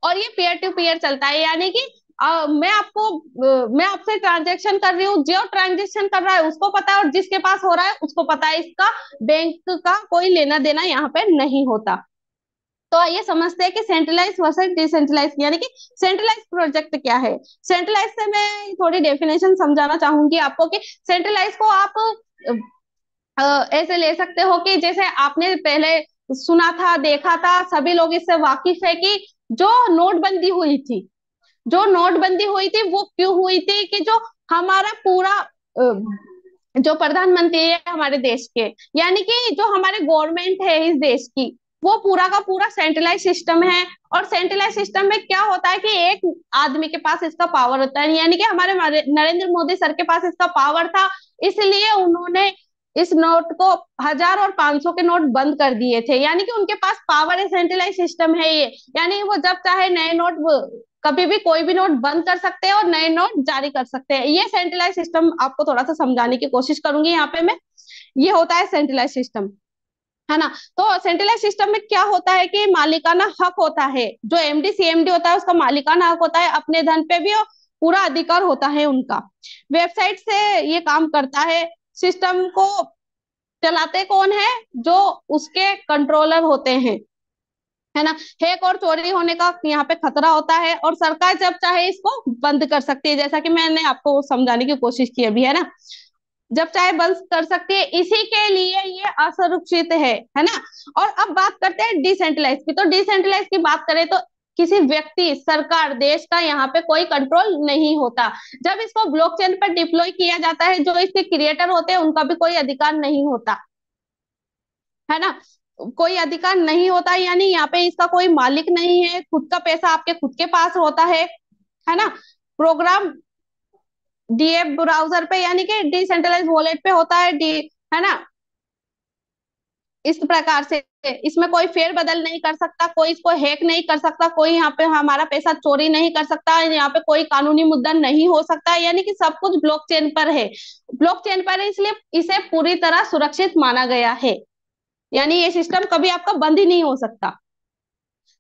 और ये पीयर टू पीयर चलता है। यानी कि मैं आपसे ट्रांजेक्शन कर रही हूँ, जो ट्रांजेक्शन कर रहा है उसको पता है, और जिसके पास हो रहा है उसको पता है, इसका बैंक का कोई लेना देना यहाँ पे नहीं होता। तो आइए समझते हैं कि सेंट्रलाइज वर्सेस डिसेंट्रलाइज, यानी कि सेंट्रलाइज प्रोजेक्ट क्या है। सेंट्रलाइज से मैं थोड़ी डेफिनेशन समझाना चाहूंगी आपको कि सेंट्रलाइज को आप ऐसे ले सकते हो कि जैसे आपने पहले सुना था, देखा था, सभी लोग इससे वाकिफ है कि जो नोटबंदी हुई थी, जो नोटबंदी हुई थी वो क्यों हुई थी, कि जो हमारा पूरा जो प्रधानमंत्री है हमारे देश के, यानी कि जो हमारे गवर्नमेंट है इस देश की, वो पूरा का पूरा सेंट्रलाइज सिस्टम है। और सेंट्रलाइज सिस्टम में क्या होता है कि एक आदमी के पास इसका पावर होता है, यानी कि हमारे नरेंद्र मोदी सर के पास इसका पावर था, इसलिए उन्होंने इस नोट को 1000 और 500 के नोट बंद कर दिए थे, यानी कि उनके पास पावर है, सेंट्रलाइज सिस्टम है ये। यानी वो जब चाहे नए नोट, कभी भी कोई भी नोट बंद कर सकते हैं और नए नोट जारी कर सकते हैं। ये सेंट्रलाइज सिस्टम आपको थोड़ा सा समझाने की कोशिश करूंगी यहाँ पे मैं। ये होता है सेंट्रलाइज सिस्टम, है ना। तो सेंट्रलाइज सिस्टम में क्या होता है कि मालिकाना हक होता है, जो एमडी सीएमडी होता है उसका मालिकाना हक होता है, अपने धन पे भी पूरा अधिकार होता है उनका। वेबसाइट से ये काम करता है। सिस्टम को चलाते कौन है, जो उसके कंट्रोलर होते हैं, है ना। हैक और चोरी होने का यहाँ पे खतरा होता है, और सरकार जब चाहे इसको बंद कर सकती है, जैसा कि मैंने आपको समझाने की कोशिश की अभी, है ना। जब चाहे बंद कर सकती है, इसी के लिए ये असुरक्षित है ना। और अब बात करते हैं डिसेंट्रलाइज की। तो डिसेंट्रलाइज की बात करें तो किसी व्यक्ति, सरकार, देश का यहाँ पे कोई कंट्रोल नहीं होता। जब इसको ब्लॉकचेन पर डिप्लॉय किया जाता है, जो इसके क्रिएटर होते हैं उनका भी कोई अधिकार नहीं होता, है ना। कोई अधिकार नहीं होता, यानी यहाँ पे इसका कोई मालिक नहीं है, खुद का पैसा आपके खुद के पास होता है ना। प्रोग्राम डीएफ ब्राउजर पे, यानी कि डिसेंट्रलाइज वॉलेट पे होता है, डी, है ना। इस प्रकार से इसमें कोई फेर बदल नहीं कर सकता, कोई इसको हैक नहीं कर सकता, कोई यहाँ पे हमारा पैसा चोरी नहीं कर सकता, यहाँ पे कोई कानूनी मुद्दा नहीं हो सकता, यानी कि सब कुछ ब्लॉकचेन पर है। ब्लॉकचेन पर है, इसलिए इसे पूरी तरह सुरक्षित माना गया है, यानी ये सिस्टम कभी आपका बंद ही नहीं हो सकता।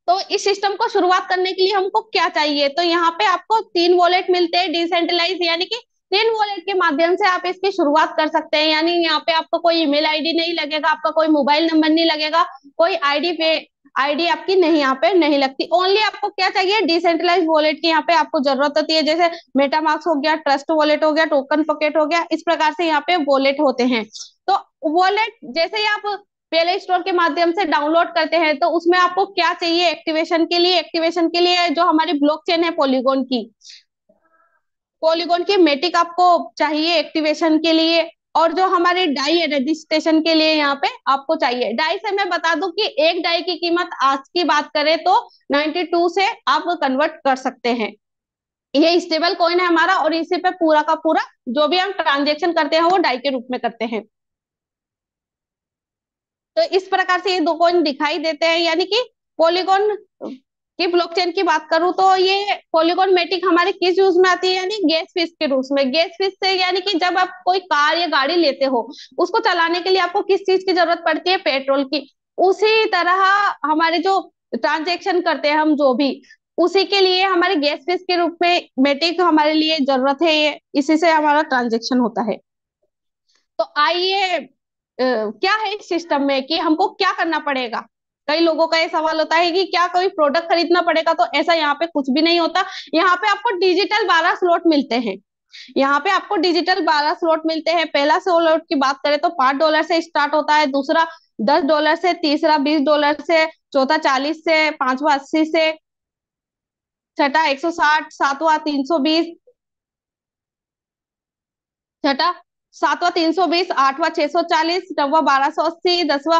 तो इस सिस्टम को शुरुआत करने के लिए हमको क्या चाहिए, तो यहाँ पे आपको 3 वॉलेट मिलते हैं डिसेंट्रलाइज, यानी कि 3 वॉलेट के माध्यम से आप इसकी शुरुआत कर सकते हैं। यानी यहाँ पे आपको कोई ईमेल आईडी नहीं लगेगा, आपका कोई मोबाइल नंबर नहीं लगेगा, कोई आईडी आपकी नहीं, यहाँ पे नहीं लगती। ओनली आपको क्या चाहिए, डिसेंट्रलाइज वॉलेट की यहाँ पे आपको जरूरत होती है, जैसे मेटामास्क हो गया, ट्रस्ट वॉलेट हो गया, टोकन पॉकेट हो गया, इस प्रकार से यहाँ पे वॉलेट होते हैं। तो वॉलेट जैसे ही आप प्ले स्टोर के माध्यम से डाउनलोड करते हैं, तो उसमें आपको क्या चाहिए एक्टिवेशन के लिए, एक्टिवेशन के लिए जो हमारी ब्लॉकचेन है पॉलीगॉन की मेटिक आपको चाहिए एक्टिवेशन के लिए। और जो हमारे डाई है रजिस्ट्रेशन के लिए यहाँ पे आपको चाहिए। डाई से मैं बता दूं कि एक डाई की कीमत आज की बात करें तो 92 से आप कन्वर्ट कर सकते हैं। ये स्टेबल कॉइन है हमारा, और इसी पे पूरा का पूरा जो भी हम ट्रांजेक्शन करते हैं वो डाई के रूप में करते हैं। तो इस प्रकार से ये 2 कॉइन दिखाई देते हैं, यानी कि पॉलीगॉन की ब्लॉकचेन की बात करूं तो ये पॉलीगॉन मेटिक हमारे किस यूज में आती है, यानी गैस फीस के रूप में। गैस फीस से यानी कि जब आप कोई कार या गाड़ी लेते हो, उसको चलाने के लिए आपको किस चीज की जरूरत पड़ती है, पेट्रोल की। उसी तरह हमारे जो ट्रांजेक्शन करते हैं हम जो भी, उसी के लिए हमारे गैस फीस के रूप में मेटिक हमारे लिए जरूरत है, ये इसी से हमारा ट्रांजेक्शन होता है। तो आइए क्या है इस सिस्टम में कि हमको क्या करना पड़ेगा। कई लोगों का ये सवाल होता है कि क्या कोई प्रोडक्ट खरीदना पड़ेगा, तो ऐसा यहाँ पे कुछ भी नहीं होता। यहाँ पे आपको डिजिटल 12 स्लॉट मिलते हैं। यहाँ पे आपको डिजिटल 12 स्लॉट मिलते हैं। पहला स्लॉट की बात करें तो $5 से स्टार्ट होता है, दूसरा $10 से, तीसरा $20 से, चौथा 40 से, पांचवा 80 से, छठा 160, सातवां 320, छठा सातवां 320, आठवां 640, नौवां 1280, दसवां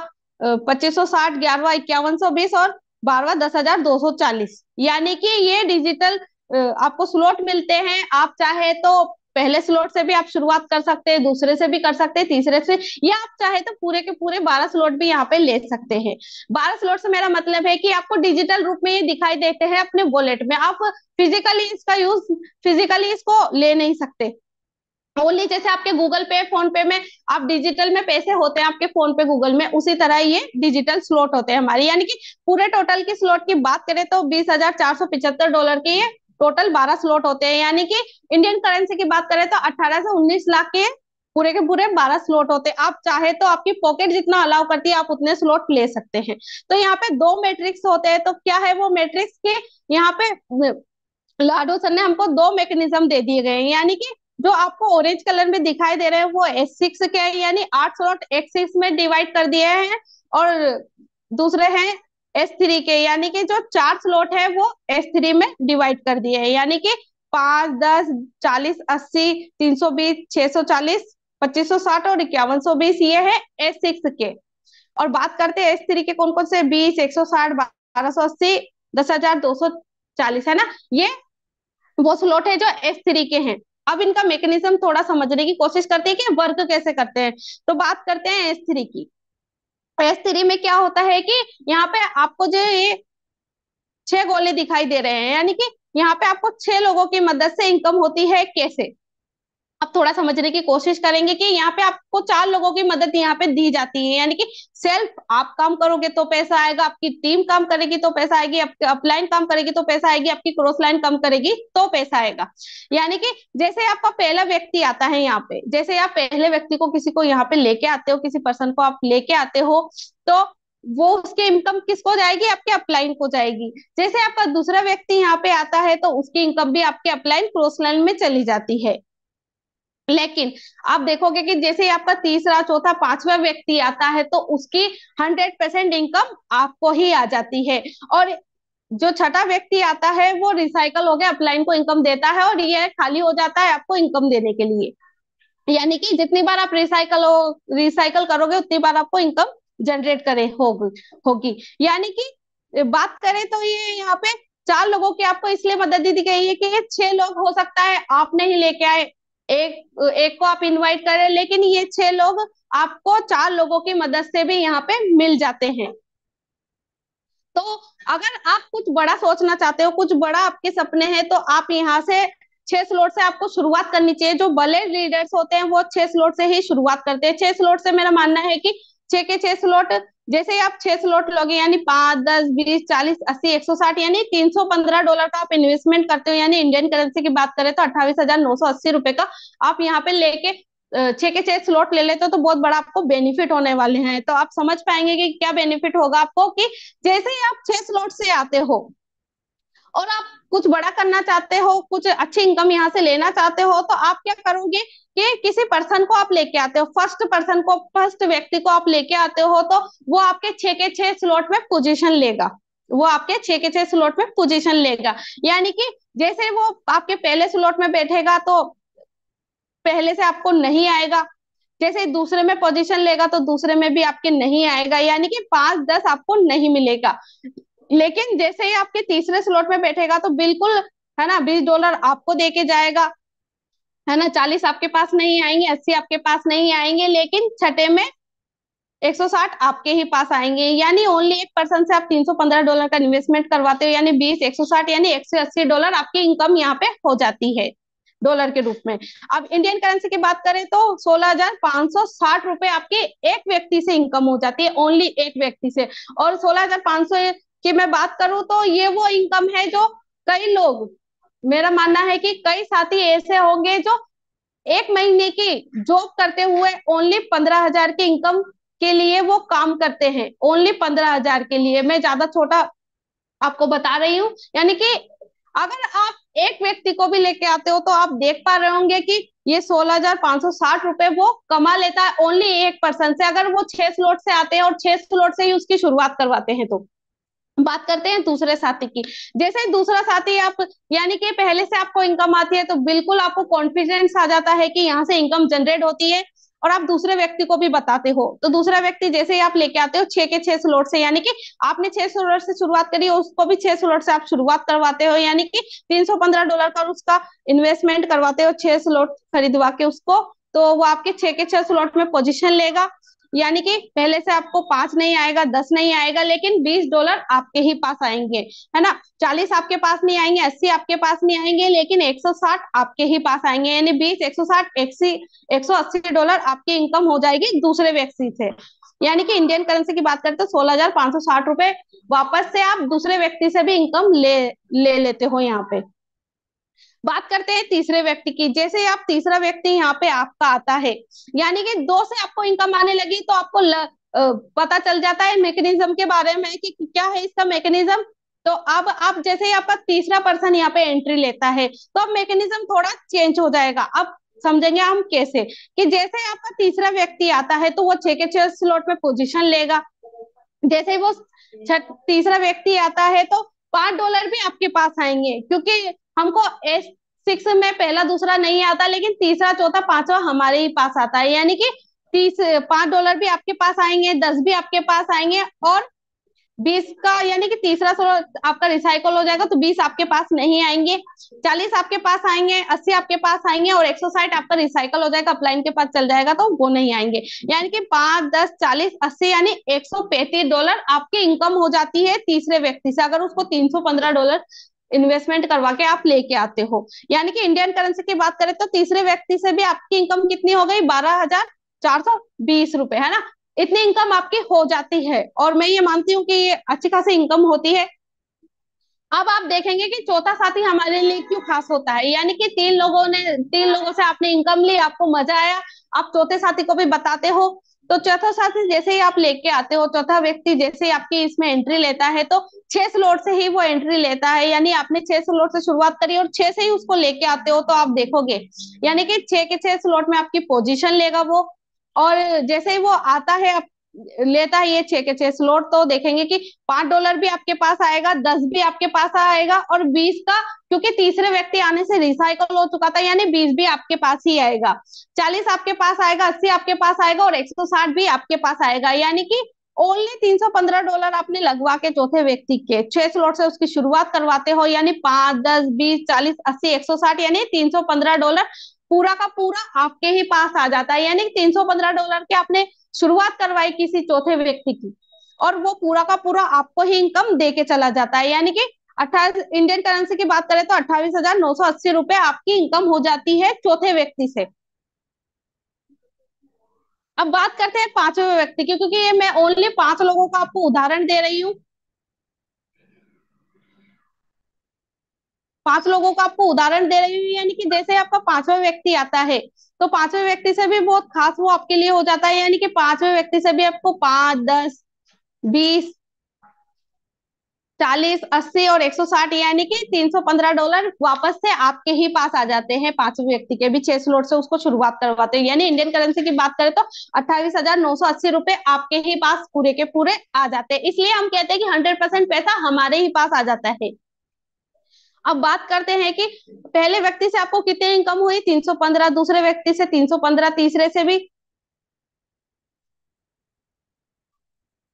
2560, 11वां 5120 और 12वां 10,240। यानी कि ये डिजिटल आपको स्लॉट मिलते हैं। आप चाहे तो पहले स्लॉट से भी आप शुरुआत कर सकते हैं, दूसरे से भी कर सकते हैं, तीसरे से, या आप चाहे तो पूरे के पूरे 12 स्लॉट भी यहाँ पे ले सकते हैं। 12 स्लॉट से मेरा मतलब है कि आपको डिजिटल रूप में ये दिखाई देते हैं अपने वॉलेट में। आप फिजिकली इसको ले नहीं सकते। ओनली जैसे आपके गूगल पे, फोन पे में आप डिजिटल में पैसे होते हैं आपके फोन पे, गूगल में, उसी तरह ये डिजिटल स्लॉट होते हैं हमारे। यानी कि पूरे टोटल की स्लॉट की बात करें तो $20,475 के ये टोटल 12 स्लॉट होते हैं, यानी कि इंडियन करेंसी की बात करें तो 18 से 19 लाख के पूरे 12 स्लॉट होते हैं। आप चाहे तो आपकी पॉकेट जितना अलाउ करती है आप उतने स्लॉट ले सकते हैं। तो यहाँ पे दो मैट्रिक्स होते हैं, तो क्या है वो मैट्रिक्स के, यहाँ पे लाडो सर ने हमको दो मैकेनिज्म दे दिए गए हैं, यानी कि जो आपको ऑरेंज कलर में दिखाई दे रहे हैं वो S6 के हैं, यानी 8 स्लॉट X6 में डिवाइड कर दिए हैं, और दूसरे हैं S3 के, यानी कि जो 4 स्लॉट है वो S3 में डिवाइड कर दिए हैं, यानी कि 5, 10, 40, 80, 320, 640, 2560 और 5120, ये है S6 के। और बात करते हैं S3 के कौन कौन से, 20, 160, 1280, 10,240, है ना, ये वो स्लॉट है जो S3 के हैं। अब इनका मैकेनिज्म थोड़ा समझने की कोशिश करते हैं कि वर्क कैसे करते हैं। तो बात करते हैं S3 की। S3 में क्या होता है कि यहाँ पे आपको जो ये 6 गोले दिखाई दे रहे हैं, यानी कि यहाँ पे आपको 6 लोगों की मदद से इनकम होती है, कैसे। अब थोड़ा समझने की कोशिश करेंगे कि यहाँ पे आपको 4 लोगों की मदद यहाँ पे दी जाती है, यानी कि सेल्फ आप काम करोगे तो पैसा आएगा, आपकी टीम काम करेगी तो पैसा आएगी, आपकी अपलाइन काम करेगी तो पैसा आएगी, आपकी क्रॉस लाइन काम करेगी तो पैसा आएगा। यानी कि जैसे आपका पहला व्यक्ति आता है यहाँ पे, जैसे आप पहले व्यक्ति को किसी को यहाँ पे लेके आते हो, किसी पर्सन को आप लेके आते हो, तो वो उसकी इनकम किसको जाएगी, आपके अपलाइन को जाएगी। जैसे आपका दूसरा व्यक्ति यहाँ पे आता है तो उसकी इनकम भी आपके अपलाइन क्रॉस लाइन में चली जाती है। लेकिन आप देखोगे कि जैसे ही आपका तीसरा, चौथा, पांचवा व्यक्ति आता है तो उसकी 100% इनकम आपको ही आ जाती है। और जो छठा व्यक्ति आता है वो रिसाइकल हो गया, अपलाइन को इनकम देता है, और ये खाली हो जाता है आपको इनकम देने के लिए। यानी कि जितनी बार आप रिसाइकल करोगे उतनी बार आपको इनकम जनरेट करे होगी। यानी कि बात करें तो ये यहाँ पे 4 लोगों की आपको इसलिए मदद दी गई है कि ये 6 लोग हो सकता है आप नहीं लेके आए, एक एक को आप इनवाइट करें, लेकिन ये 6 लोग आपको 4 लोगों की मदद से भी यहाँ पे मिल जाते हैं। तो अगर आप कुछ बड़ा सोचना चाहते हो, कुछ बड़ा आपके सपने हैं, तो आप यहाँ से 6 स्लॉट से आपको शुरुआत करनी चाहिए। जो बड़े लीडर्स होते हैं वो 6 स्लॉट से ही शुरुआत करते हैं। 6 स्लॉट से मेरा मानना है कि 6 के 6 स्लॉट, जैसे ही आप 6 स्लॉट लोगे, यानी 5, 10, 20, 40, 80, 160, यानी $315 का आप इन्वेस्टमेंट करते हो, यानी इंडियन करेंसी की बात करें तो 28,980 रुपए का आप यहाँ पे लेके 6 के 6 स्लॉट ले लेते हो, तो बहुत बड़ा आपको बेनिफिट होने वाले हैं। तो आप समझ पाएंगे कि क्या बेनिफिट होगा आपको, कि जैसे ही आप 6 स्लॉट से आते हो और आप कुछ बड़ा करना चाहते हो, कुछ अच्छी इनकम यहाँ से लेना चाहते हो, तो आप क्या करोगे कि किसी पर्सन को आप लेके आते हो, फर्स्ट व्यक्ति को आप लेके आते हो, तो वो आपके 6 के 6 स्लॉट में पोजीशन लेगा। वो आपके 6 के 6 स्लॉट में पोजीशन लेगा, यानी कि जैसे वो आपके पहले स्लॉट में बैठेगा तो पहले से आपको नहीं आएगा, जैसे दूसरे में पोजीशन लेगा तो दूसरे में भी आपके नहीं आएगा, यानी कि 5, 10 आपको नहीं मिलेगा। लेकिन जैसे ही आपके तीसरे स्लॉट में बैठेगा तो बिल्कुल, है ना, $20 आपको दे के जाएगा, है ना, 40 आपके पास नहीं आएंगे, 80 आपके पास नहीं आएंगे, लेकिन छठे में 160 आपके ही पास आएंगे। यानी ओनली एक पर्सन से आप $315 का इन्वेस्टमेंट करवाते हो, यानी 20, 160 यानी $180 आपकी इनकम यहाँ पे हो जाती है डॉलर के रूप में। अब इंडियन करेंसी की बात करें तो 16,560 रुपए आपके एक व्यक्ति से इनकम हो जाती है, ओनली एक व्यक्ति से। और 16,500 की मैं बात करूं तो ये वो इनकम है जो कई लोग, मेरा मानना है कि कई साथी ऐसे होंगे जो एक महीने की जॉब करते हुए ओनली 15,000 की इनकम के लिए वो काम करते हैं, ओनली 15,000 के लिए। मैं ज्यादा छोटा आपको बता रही हूँ, यानी कि अगर आप एक व्यक्ति को भी लेके आते हो तो आप देख पा रहे होंगे कि ये 16,560 रुपए वो कमा लेता है ओनली एक पर्सन से, अगर वो 6 स्लॉट से आते हैं और 6 स्लॉट से ही उसकी शुरुआत करवाते हैं। तो बात करते हैं दूसरे साथी की। जैसे ही दूसरा साथी आप, यानी कि पहले से आपको इनकम आती है तो बिल्कुल आपको कॉन्फिडेंस आ जाता है कि यहाँ से इनकम जनरेट होती है, और आप दूसरे व्यक्ति को भी बताते हो। तो दूसरा व्यक्ति जैसे ही आप लेके आते हो 6 के 6 स्लॉट से, यानी कि आपने 6 स्लॉट से शुरुआत करी, उसको भी 6 स्लॉट से आप शुरुआत करवाते हो, यानी कि $315 का उसका इन्वेस्टमेंट करवाते हो 6 स्लॉट खरीदवा के उसको, तो वो आपके 6 के 6 स्लॉट में पोजीशन लेगा। यानी कि पहले से आपको 5 नहीं आएगा, 10 नहीं आएगा, लेकिन $20 आपके ही पास आएंगे, है ना। 40 आपके पास नहीं आएंगे, 80 आपके पास नहीं आएंगे, लेकिन 160 आपके ही पास आएंगे, यानी 20, 160, 180 $180 आपकी इनकम हो जाएगी दूसरे व्यक्ति से। यानी कि इंडियन करेंसी की बात करते तो 16,560 रुपए वापस से आप दूसरे व्यक्ति से भी इनकम ले लेते हो यहाँ पे। बात करते हैं तीसरे व्यक्ति की। जैसे ही आप तीसरा व्यक्ति यहाँ पे आपका आता है, यानी कि दो से आपको इनकम आने लगी, तो आपको पता चल जाता है मैकेनिज्म के बारे में कि क्या है इसका मैकेनिज्म। तो अब आप जैसे ही आपका तीसरा पर्सन यहाँ पे एंट्री लेता है, तो अब मैकेनिज्म थोड़ा चेंज हो जाएगा। अब समझेंगे हम कैसे, कि जैसे ही आपका तीसरा व्यक्ति आता है तो वो 6 के 6 स्लॉट में पोजीशन लेगा। जैसे ही वो तीसरा व्यक्ति आता है तो $5 भी आपके पास आएंगे, क्योंकि हमको S6 में पहला दूसरा नहीं आता, लेकिन तीसरा चौथा पांचवा हमारे ही पास आता है। यानी कि 5 डॉलर भी आपके पास आएंगे, 10 भी आपके पास आएंगे, और 20 का यानी कि तीसरा स्लॉट आपका रिसाइकल हो जाएगा तो 20 आपके पास नहीं आएंगे, 40 आपके पास आएंगे, 80 आपके पास आएंगे, और 160 आपका रिसाइकल हो जाएगा, अपलाइन के पास चल जाएगा तो वो नहीं आएंगे। यानी कि 5, 10, 40, 80 यानी $135 आपकी इनकम हो जाती है तीसरे व्यक्ति से, अगर उसको $315 इन्वेस्टमेंट करवा के आप लेके आते हो। यानी कि इंडियन करेंसी की बात करें तो तीसरे व्यक्ति से भी आपकी इनकम कितनी हो गई, $12,420, है ना। इतनी इनकम आपकी हो जाती है, और मैं ये मानती हूँ कि ये अच्छी खासी इनकम होती है। अब आप देखेंगे कि चौथा साथी हमारे लिए क्यों खास होता है। यानी कि 3 लोगों से आपने इनकम ली, आपको मजा आया, आप चौथे साथी को भी बताते हो। तो चौथा साथी जैसे ही आप लेके आते हो, चौथा व्यक्ति जैसे ही आपकी इसमें एंट्री लेता है, तो 6 स्लॉट से ही वो एंट्री लेता है। यानी आपने 6 स्लॉट से शुरुआत करी और 6 से ही उसको लेके आते हो, तो आप देखोगे यानी कि 6 के 6 स्लॉट में आपकी पोजीशन लेगा वो। और जैसे ही वो आता है, लेता है ये 6 के 6 स्लॉट, तो देखेंगे कि $5 भी आपके पास आएगा, 10 भी आपके पास आएगा, और 20 का, क्योंकि तीसरे व्यक्ति आने से रिसाइकल हो चुका था, यानी 20 भी आपके पास ही आएगा, 40 आपके पास आएगा, 80 आपके पास आएगा, और 160 भी आपके पास आएगा। यानी कि ओनली $315 आपने लगवा के चौथे व्यक्ति के 6 स्लॉट से उसकी शुरुआत करवाते हो, यानी 5, 10, 20, 40, 80, 160, यानी $315 पूरा का पूरा आपके ही पास आ जाता है। यानी $315 के आपने शुरुआत करवाई किसी चौथे व्यक्ति की, और वो पूरा का पूरा आपको ही इनकम दे के चला जाता है। यानी कि 28 इंडियन करेंसी की बात करें तो $28,980 आपकी इनकम हो जाती है चौथे व्यक्ति से। अब बात करते हैं पांचवें व्यक्ति की, क्योंकि ये मैं ओनली 5 लोगों का आपको उदाहरण दे रही हूँ। 5 लोगों का आपको उदाहरण दे रही हूँ, यानी कि जैसे आपका पांचवा व्यक्ति आता है, तो पांचवें व्यक्ति से भी बहुत खास वो आपके लिए हो जाता है। यानी कि पांचवें व्यक्ति से भी आपको 5, 10, 20, 40, 80 और 160, यानी कि $315 वापस से आपके ही पास आ जाते हैं। पांचवें व्यक्ति के भी 6 स्लॉट से उसको शुरुआत करवाते हैं। यानी इंडियन करेंसी की बात करें तो $28,980 आपके ही पास पूरे के पूरे आ जाते हैं। इसलिए हम कहते हैं कि 100% पैसा हमारे ही पास आ जाता है। अब बात करते हैं कि पहले व्यक्ति से आपको कितनी इनकम हुई, 315, दूसरे व्यक्ति से 315, तीसरे से भी,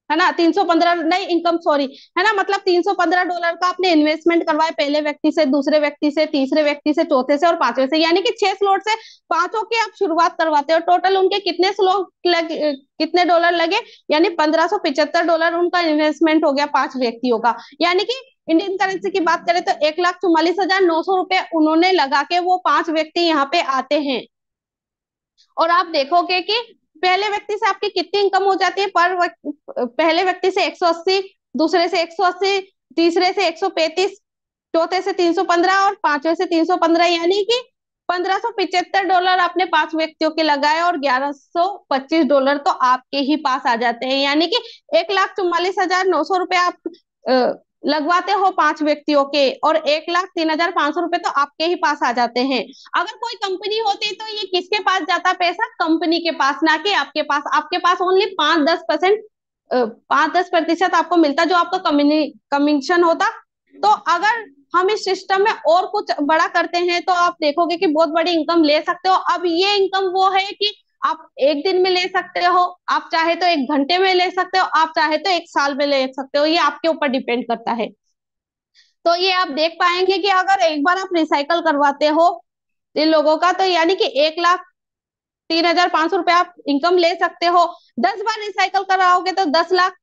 है ना, 315 नहीं इनकम, सॉरी, है ना, मतलब $315 का आपने इन्वेस्टमेंट करवाया पहले व्यक्ति से, दूसरे व्यक्ति से, तीसरे व्यक्ति से, चौथे से और पांचवे से। यानी कि 6 स्लॉट से पांचों की आप शुरुआत करवाते हो। टोटल उनके कितने स्लॉट लगे, कितने डॉलर लगे, यानी $1,575 उनका इन्वेस्टमेंट हो गया 5 व्यक्तियों का। यानी कि इंडियन करेंसी की बात करें तो $1,44,900 उन्होंने लगा के वो 5 व्यक्ति यहाँ पे आते हैं। और आप देखोगे कि पहले व्यक्ति से आपकी कितनी इनकम हो जाती है पहले व्यक्ति से 180, दूसरे से 180, तीसरे से 135, चौथे से 315 और पांचवे से 315, यानी कि $1,575 आपने 5 व्यक्तियों के लगाए, और $1,125 तो आपके ही पास आ जाते हैं। यानी कि $1,44,900 आप लगवाते हो 5 व्यक्तियों के, और $1,03,500 तो आपके ही पास आ जाते हैं। अगर कोई कंपनी होती तो ये किसके पास जाता पैसा, कंपनी के पास, ना कि आपके पास। आपके पास ओनली 5-10%, 5-10% आपको मिलता जो आपका कमीशन होता। तो अगर हम इस सिस्टम में और कुछ बड़ा करते हैं तो आप देखोगे कि बहुत बड़ी इनकम ले सकते हो। अब ये इनकम वो है कि आप एक दिन में ले सकते हो, आप चाहे तो 1 घंटे में ले सकते हो, आप चाहे तो 1 साल में ले सकते हो, ये आपके ऊपर डिपेंड करता है। तो ये आप देख पाएंगे कि अगर एक बार आप रिसाइकल करवाते हो इन लोगों का, तो यानी कि $1,03,500 आप इनकम ले सकते हो। 10 बार रिसाइकल कराओगे तो 10 लाख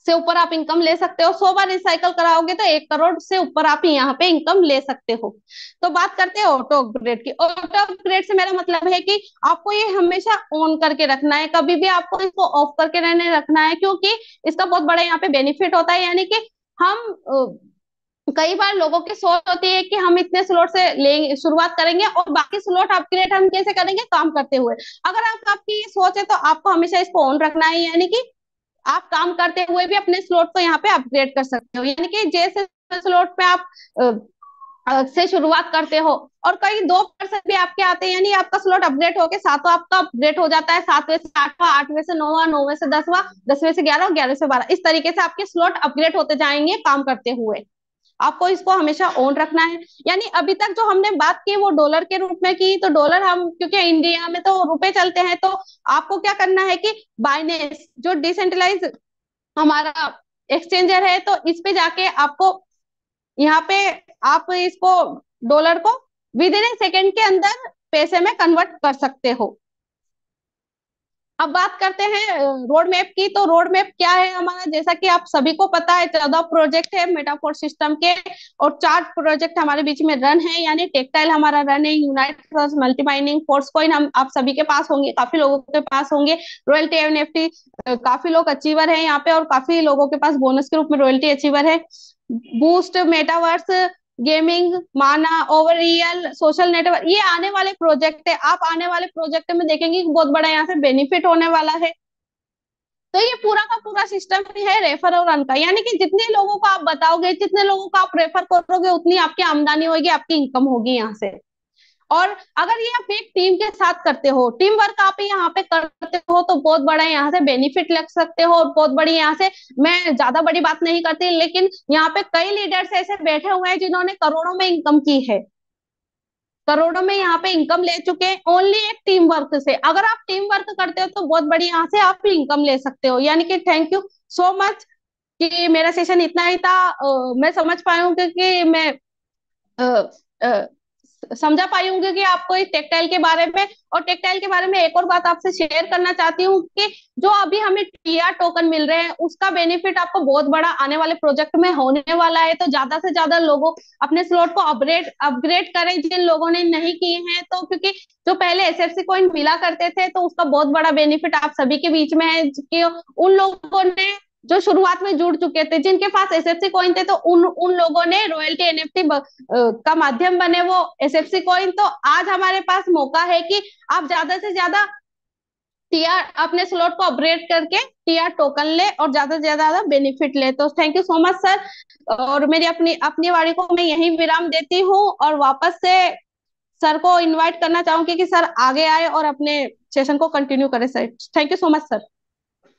से ऊपर आप इनकम ले सकते हो। 100 बार रिसाइकल कराओगे तो 1 करोड़ से ऊपर आप यहाँ पे इनकम ले सकते हो। तो बात करते हैं ऑटो अपग्रेड की। ऑटो अपग्रेड से मेरा मतलब है कि आपको ये हमेशा ऑन करके रखना है, कभी भी आपको इसको ऑफ करके रहने रखना है, क्योंकि इसका बहुत बड़ा यहाँ पे बेनिफिट होता है। यानी कि हम कई बार लोगों की सोच होती है कि हम इतने स्लॉट से लेंगे, शुरुआत करेंगे और बाकी स्लॉट अपग्रेड हम कैसे करेंगे, काम करते हुए। अगर आप आपकी ये सोच है तो आपको हमेशा इसको ऑन रखना है, यानी कि आप काम करते हुए भी अपने स्लॉट को यहाँ पे अपग्रेड कर सकते हो, यानी कि जैसे स्लॉट पे आप से शुरुआत करते हो और कई 2% भी आपके आते हैं, यानी आपका स्लॉट अपग्रेड होके सातवां आपका अपग्रेड हो जाता है, 7वें से 8वां, 8वें से 9वां, 9वें से 10वां, 10वें से 11वां, 11वें से 12, इस तरीके से आपके स्लॉट अपग्रेड होते जाएंगे काम करते हुए। आपको इसको हमेशा ऑन रखना है। यानी अभी तक जो हमने बात की वो डॉलर के रूप में की, तो डॉलर हम क्योंकि इंडिया में तो रुपए चलते हैं, तो आपको क्या करना है कि बाइनेंस जो डिसेंट्रलाइज हमारा एक्सचेंजर है, तो इस पे जाके आपको यहाँ पे आप इसको डॉलर को विद इन ए सेकेंड के अंदर पैसे में कन्वर्ट कर सकते हो। अब बात करते हैं रोड मैप की। तो रोड मैप क्या है हमारा, जैसा कि आप सभी को पता है 14 प्रोजेक्ट है मेटाफोर सिस्टम के, और 4 प्रोजेक्ट हमारे बीच में रन है, यानी टेक्टाइल हमारा रन है, unite trust, multi mining, force coin हम आप सभी के पास होंगे, काफी लोगों के पास होंगे, रॉयल्टी एनएफटी काफी लोग अचीवर है यहाँ पे, और काफी लोगों के पास बोनस के रूप में रॉयल्टी अचीवर है, बूस्ट, मेटावर्स, गेमिंग, माना, ओवर रियल, सोशल नेटवर्क, ये आने वाले प्रोजेक्ट है। आप आने वाले प्रोजेक्ट में देखेंगे कि बहुत बड़ा यहाँ से बेनिफिट होने वाला है। तो ये पूरा का पूरा सिस्टम है रेफर और अर्न का, यानी कि जितने लोगों को आप बताओगे, जितने लोगों को आप रेफर करोगे, उतनी आपकी आमदनी होगी, आपकी इनकम होगी यहाँ से। और अगर ये आप एक टीम के साथ करते हो, टीम वर्क आप यहाँ पे करते हो, तो बहुत बड़ा यहाँ से बेनिफिट लग सकते हो, और बहुत बड़ी यहाँ से, मैं ज्यादा बड़ी बात नहीं करती, लेकिन यहाँ पे कई लीडर्स ऐसे बैठे हुए हैं जिन्होंने करोड़ों में इनकम की है, करोड़ों में यहाँ पे इनकम ले चुके हैं ओनली एक टीम वर्क से। अगर आप टीम वर्क करते हो तो बहुत बड़ी यहाँ से आप इनकम ले सकते हो। यानी कि थैंक यू सो मच कि मेरा सेशन इतना ही था। मैं समझ पाई हूँ कि मैं अ, अ, समझा पाई होंगे कि आपको इस टेक्सटाइल के बारे में। और टेक्सटाइल के बारे में एक और बात आपसे शेयर करना चाहती हूँ कि जो अभी हमें टीआर टोकन मिल रहे हैं, उसका बेनिफिट आपको बहुत बड़ा आने वाले प्रोजेक्ट में होने वाला है। तो ज्यादा से ज्यादा लोगों अपने स्लॉट को अपग्रेड अपग्रेड करें, जिन लोगों ने नहीं किए हैं। तो क्योंकि जो पहले एसएफसी कॉइन मिला करते थे, तो उसका बहुत बड़ा बेनिफिट आप सभी के बीच में है कि उन लोगों ने जो शुरुआत में जुड़ चुके थे, जिनके पास एसएफसी कॉइन थे, तो उन उन लोगों ने रॉयल्टी एनएफटी का माध्यम बने वो एसएफसी कॉइन। तो आज हमारे पास मौका है कि आप ज्यादा से ज्यादा टीआर अपने स्लॉट को अपग्रेड करके टीआर टोकन ले और ज्यादा से ज्यादा बेनिफिट ले। तो thank you so much sir, और मेरी अपनी अपनी वाणी को मैं यही विराम देती हूँ, और वापस से सर को इनवाइट करना चाहूंगी कि सर आगे आए और अपने सेशन को कंटिन्यू करें sir. Thank you so much sir.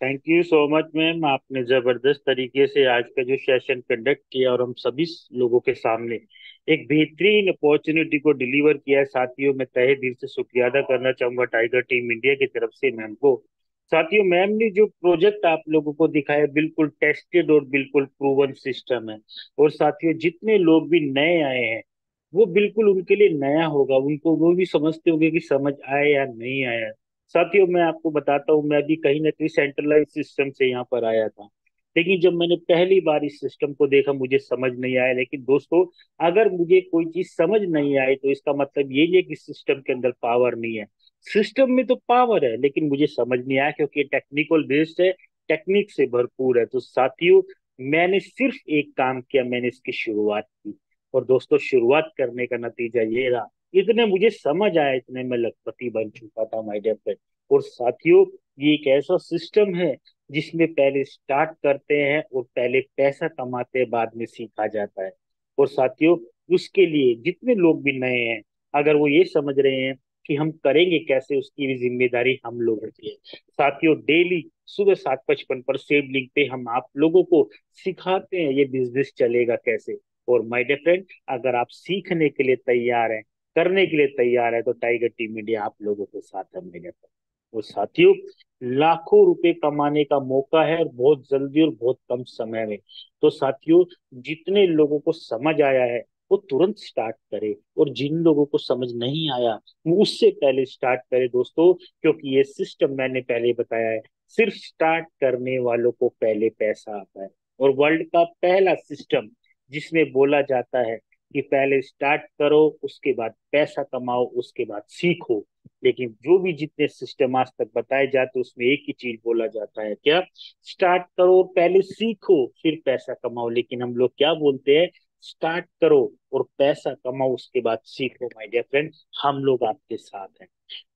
Thank you so much ma'am, आपने जबरदस्त तरीके से आज का जो सेशन कंडक्ट किया और हम सभी लोगों के सामने एक बेहतरीन अपॉर्चुनिटी को डिलीवर किया है। साथियों, मैं तहे दिल से शुक्रिया अदा करना चाहूंगा टाइगर टीम इंडिया की तरफ से मैम को। साथियों, मैम ने जो प्रोजेक्ट आप लोगों को दिखाया बिल्कुल टेस्टेड और बिल्कुल प्रूवन सिस्टम है। और साथियों, जितने लोग भी नए आए हैं वो बिल्कुल उनके लिए नया होगा, उनको वो भी समझते होंगे कि समझ आए या नहीं आया। साथियों, मैं आपको बताता हूँ, मैं भी कहीं ना कहीं सेंट्रलाइज सिस्टम से यहाँ पर आया था, लेकिन जब मैंने पहली बार इस सिस्टम को देखा मुझे समझ नहीं आया। लेकिन दोस्तों, अगर मुझे कोई चीज समझ नहीं आई तो इसका मतलब ये नहीं है कि सिस्टम के अंदर पावर नहीं है। सिस्टम में तो पावर है, लेकिन मुझे समझ नहीं आया क्योंकि ये टेक्निकल बेस्ड है, टेक्निक से भरपूर है। तो साथियों, मैंने सिर्फ एक काम किया, मैंने इसकी शुरुआत की। और दोस्तों, शुरुआत करने का नतीजा ये रहा, इतने मुझे समझ आया, इतने में लखपति बन चुका था माय डियर फ्रेंड। और साथियों, ये एक ऐसा सिस्टम है जिसमें पहले स्टार्ट करते हैं और पहले पैसा कमाते हैं, बाद में सीखा जाता है। और साथियों, उसके लिए जितने लोग भी नए हैं, अगर वो ये समझ रहे हैं कि हम करेंगे कैसे, उसकी भी जिम्मेदारी हम लोगों की है। साथियों, डेली सुबह 7:55 पर सेव लिंक पे हम आप लोगों को सिखाते हैं ये बिजनेस चलेगा कैसे। और माय डियर फ्रेंड, अगर आप सीखने के लिए तैयार हैं, करने के लिए तैयार है, तो टाइगर टीम इंडिया आप लोगों के साथ है मेरे फ्रेंड। और साथियों, लाखों रुपए कमाने का मौका है और बहुत जल्दी और बहुत कम समय में। तो साथियों, जितने लोगों को समझ आया है वो तुरंत स्टार्ट करे, और जिन लोगों को समझ नहीं आया वो उससे पहले स्टार्ट करे दोस्तों, क्योंकि ये सिस्टम मैंने पहले बताया है, सिर्फ स्टार्ट करने वालों को पहले पैसा आता है। और वर्ल्ड का पहला सिस्टम जिसमें बोला जाता है कि पहले स्टार्ट करो, उसके बाद पैसा कमाओ, उसके बाद सीखो। लेकिन जो भी जितने सिस्टम आज तक बताए जाते उसमें एक ही चीज बोला जाता है, क्या? स्टार्ट करो, पहले सीखो, फिर पैसा कमाओ। लेकिन हम लोग क्या बोलते हैं? स्टार्ट करो और पैसा कमाओ, उसके बाद सीखो माय डियर फ्रेंड, हम लोग आपके साथ हैं।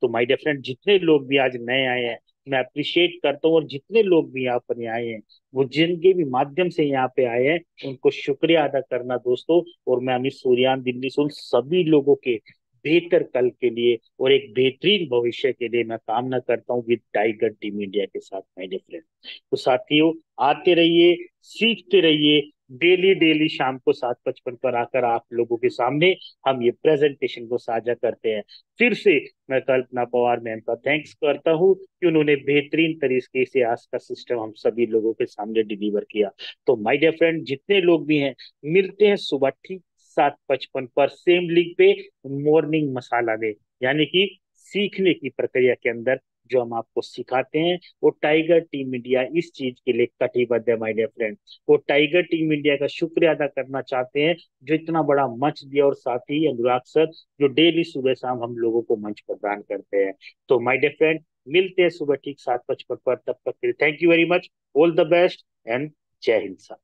तो माय डियर फ्रेंड, जितने लोग भी आज नए आए हैं मैं अप्रिशिएट करता हूँ, और जितने लोग भी यहाँ पर आए हैं, वो जिनके भी माध्यम से यहाँ पे आए हैं, उनको शुक्रिया अदा करना दोस्तों। और मैं अमित सूर्यान दिल्ली से उन सभी लोगों के बेहतर कल के लिए और एक बेहतरीन भविष्य के लिए मैं कामना करता हूँ विद टाइगर टीम इंडिया के साथ माय डियर फ्रेंड। तो साथियों, आते रहिए, सीखते रहिए, डेली डेली शाम को 7:55 पर आकर आप लोगों के सामने हम ये प्रेजेंटेशन को साझा करते हैं। फिर से मैं कल्पना पवार मैम का थैंक्स करता हूँ कि उन्होंने बेहतरीन तरीके से आज का सिस्टम हम सभी लोगों के सामने डिलीवर किया। तो माय डियर फ्रेंड, जितने लोग भी हैं, मिलते हैं सुबह ठीक 7:55 पर सेम लिंक पे, मॉर्निंग मसाला में, यानी कि सीखने की प्रक्रिया के अंदर जो हम आपको सिखाते हैं, वो टाइगर टीम इंडिया इस चीज के लिए कटिबद्ध है माय डियर फ्रेंड। वो टाइगर टीम इंडिया का शुक्रिया अदा करना चाहते हैं जो इतना बड़ा मंच दिया, और साथ ही अनुराग सर जो डेली सुबह शाम हम लोगों को मंच प्रदान करते हैं। तो माय डियर फ्रेंड, मिलते हैं सुबह ठीक 7:55 पर, तब तक के लिए thank you very much, all the best and जय हिंद सर।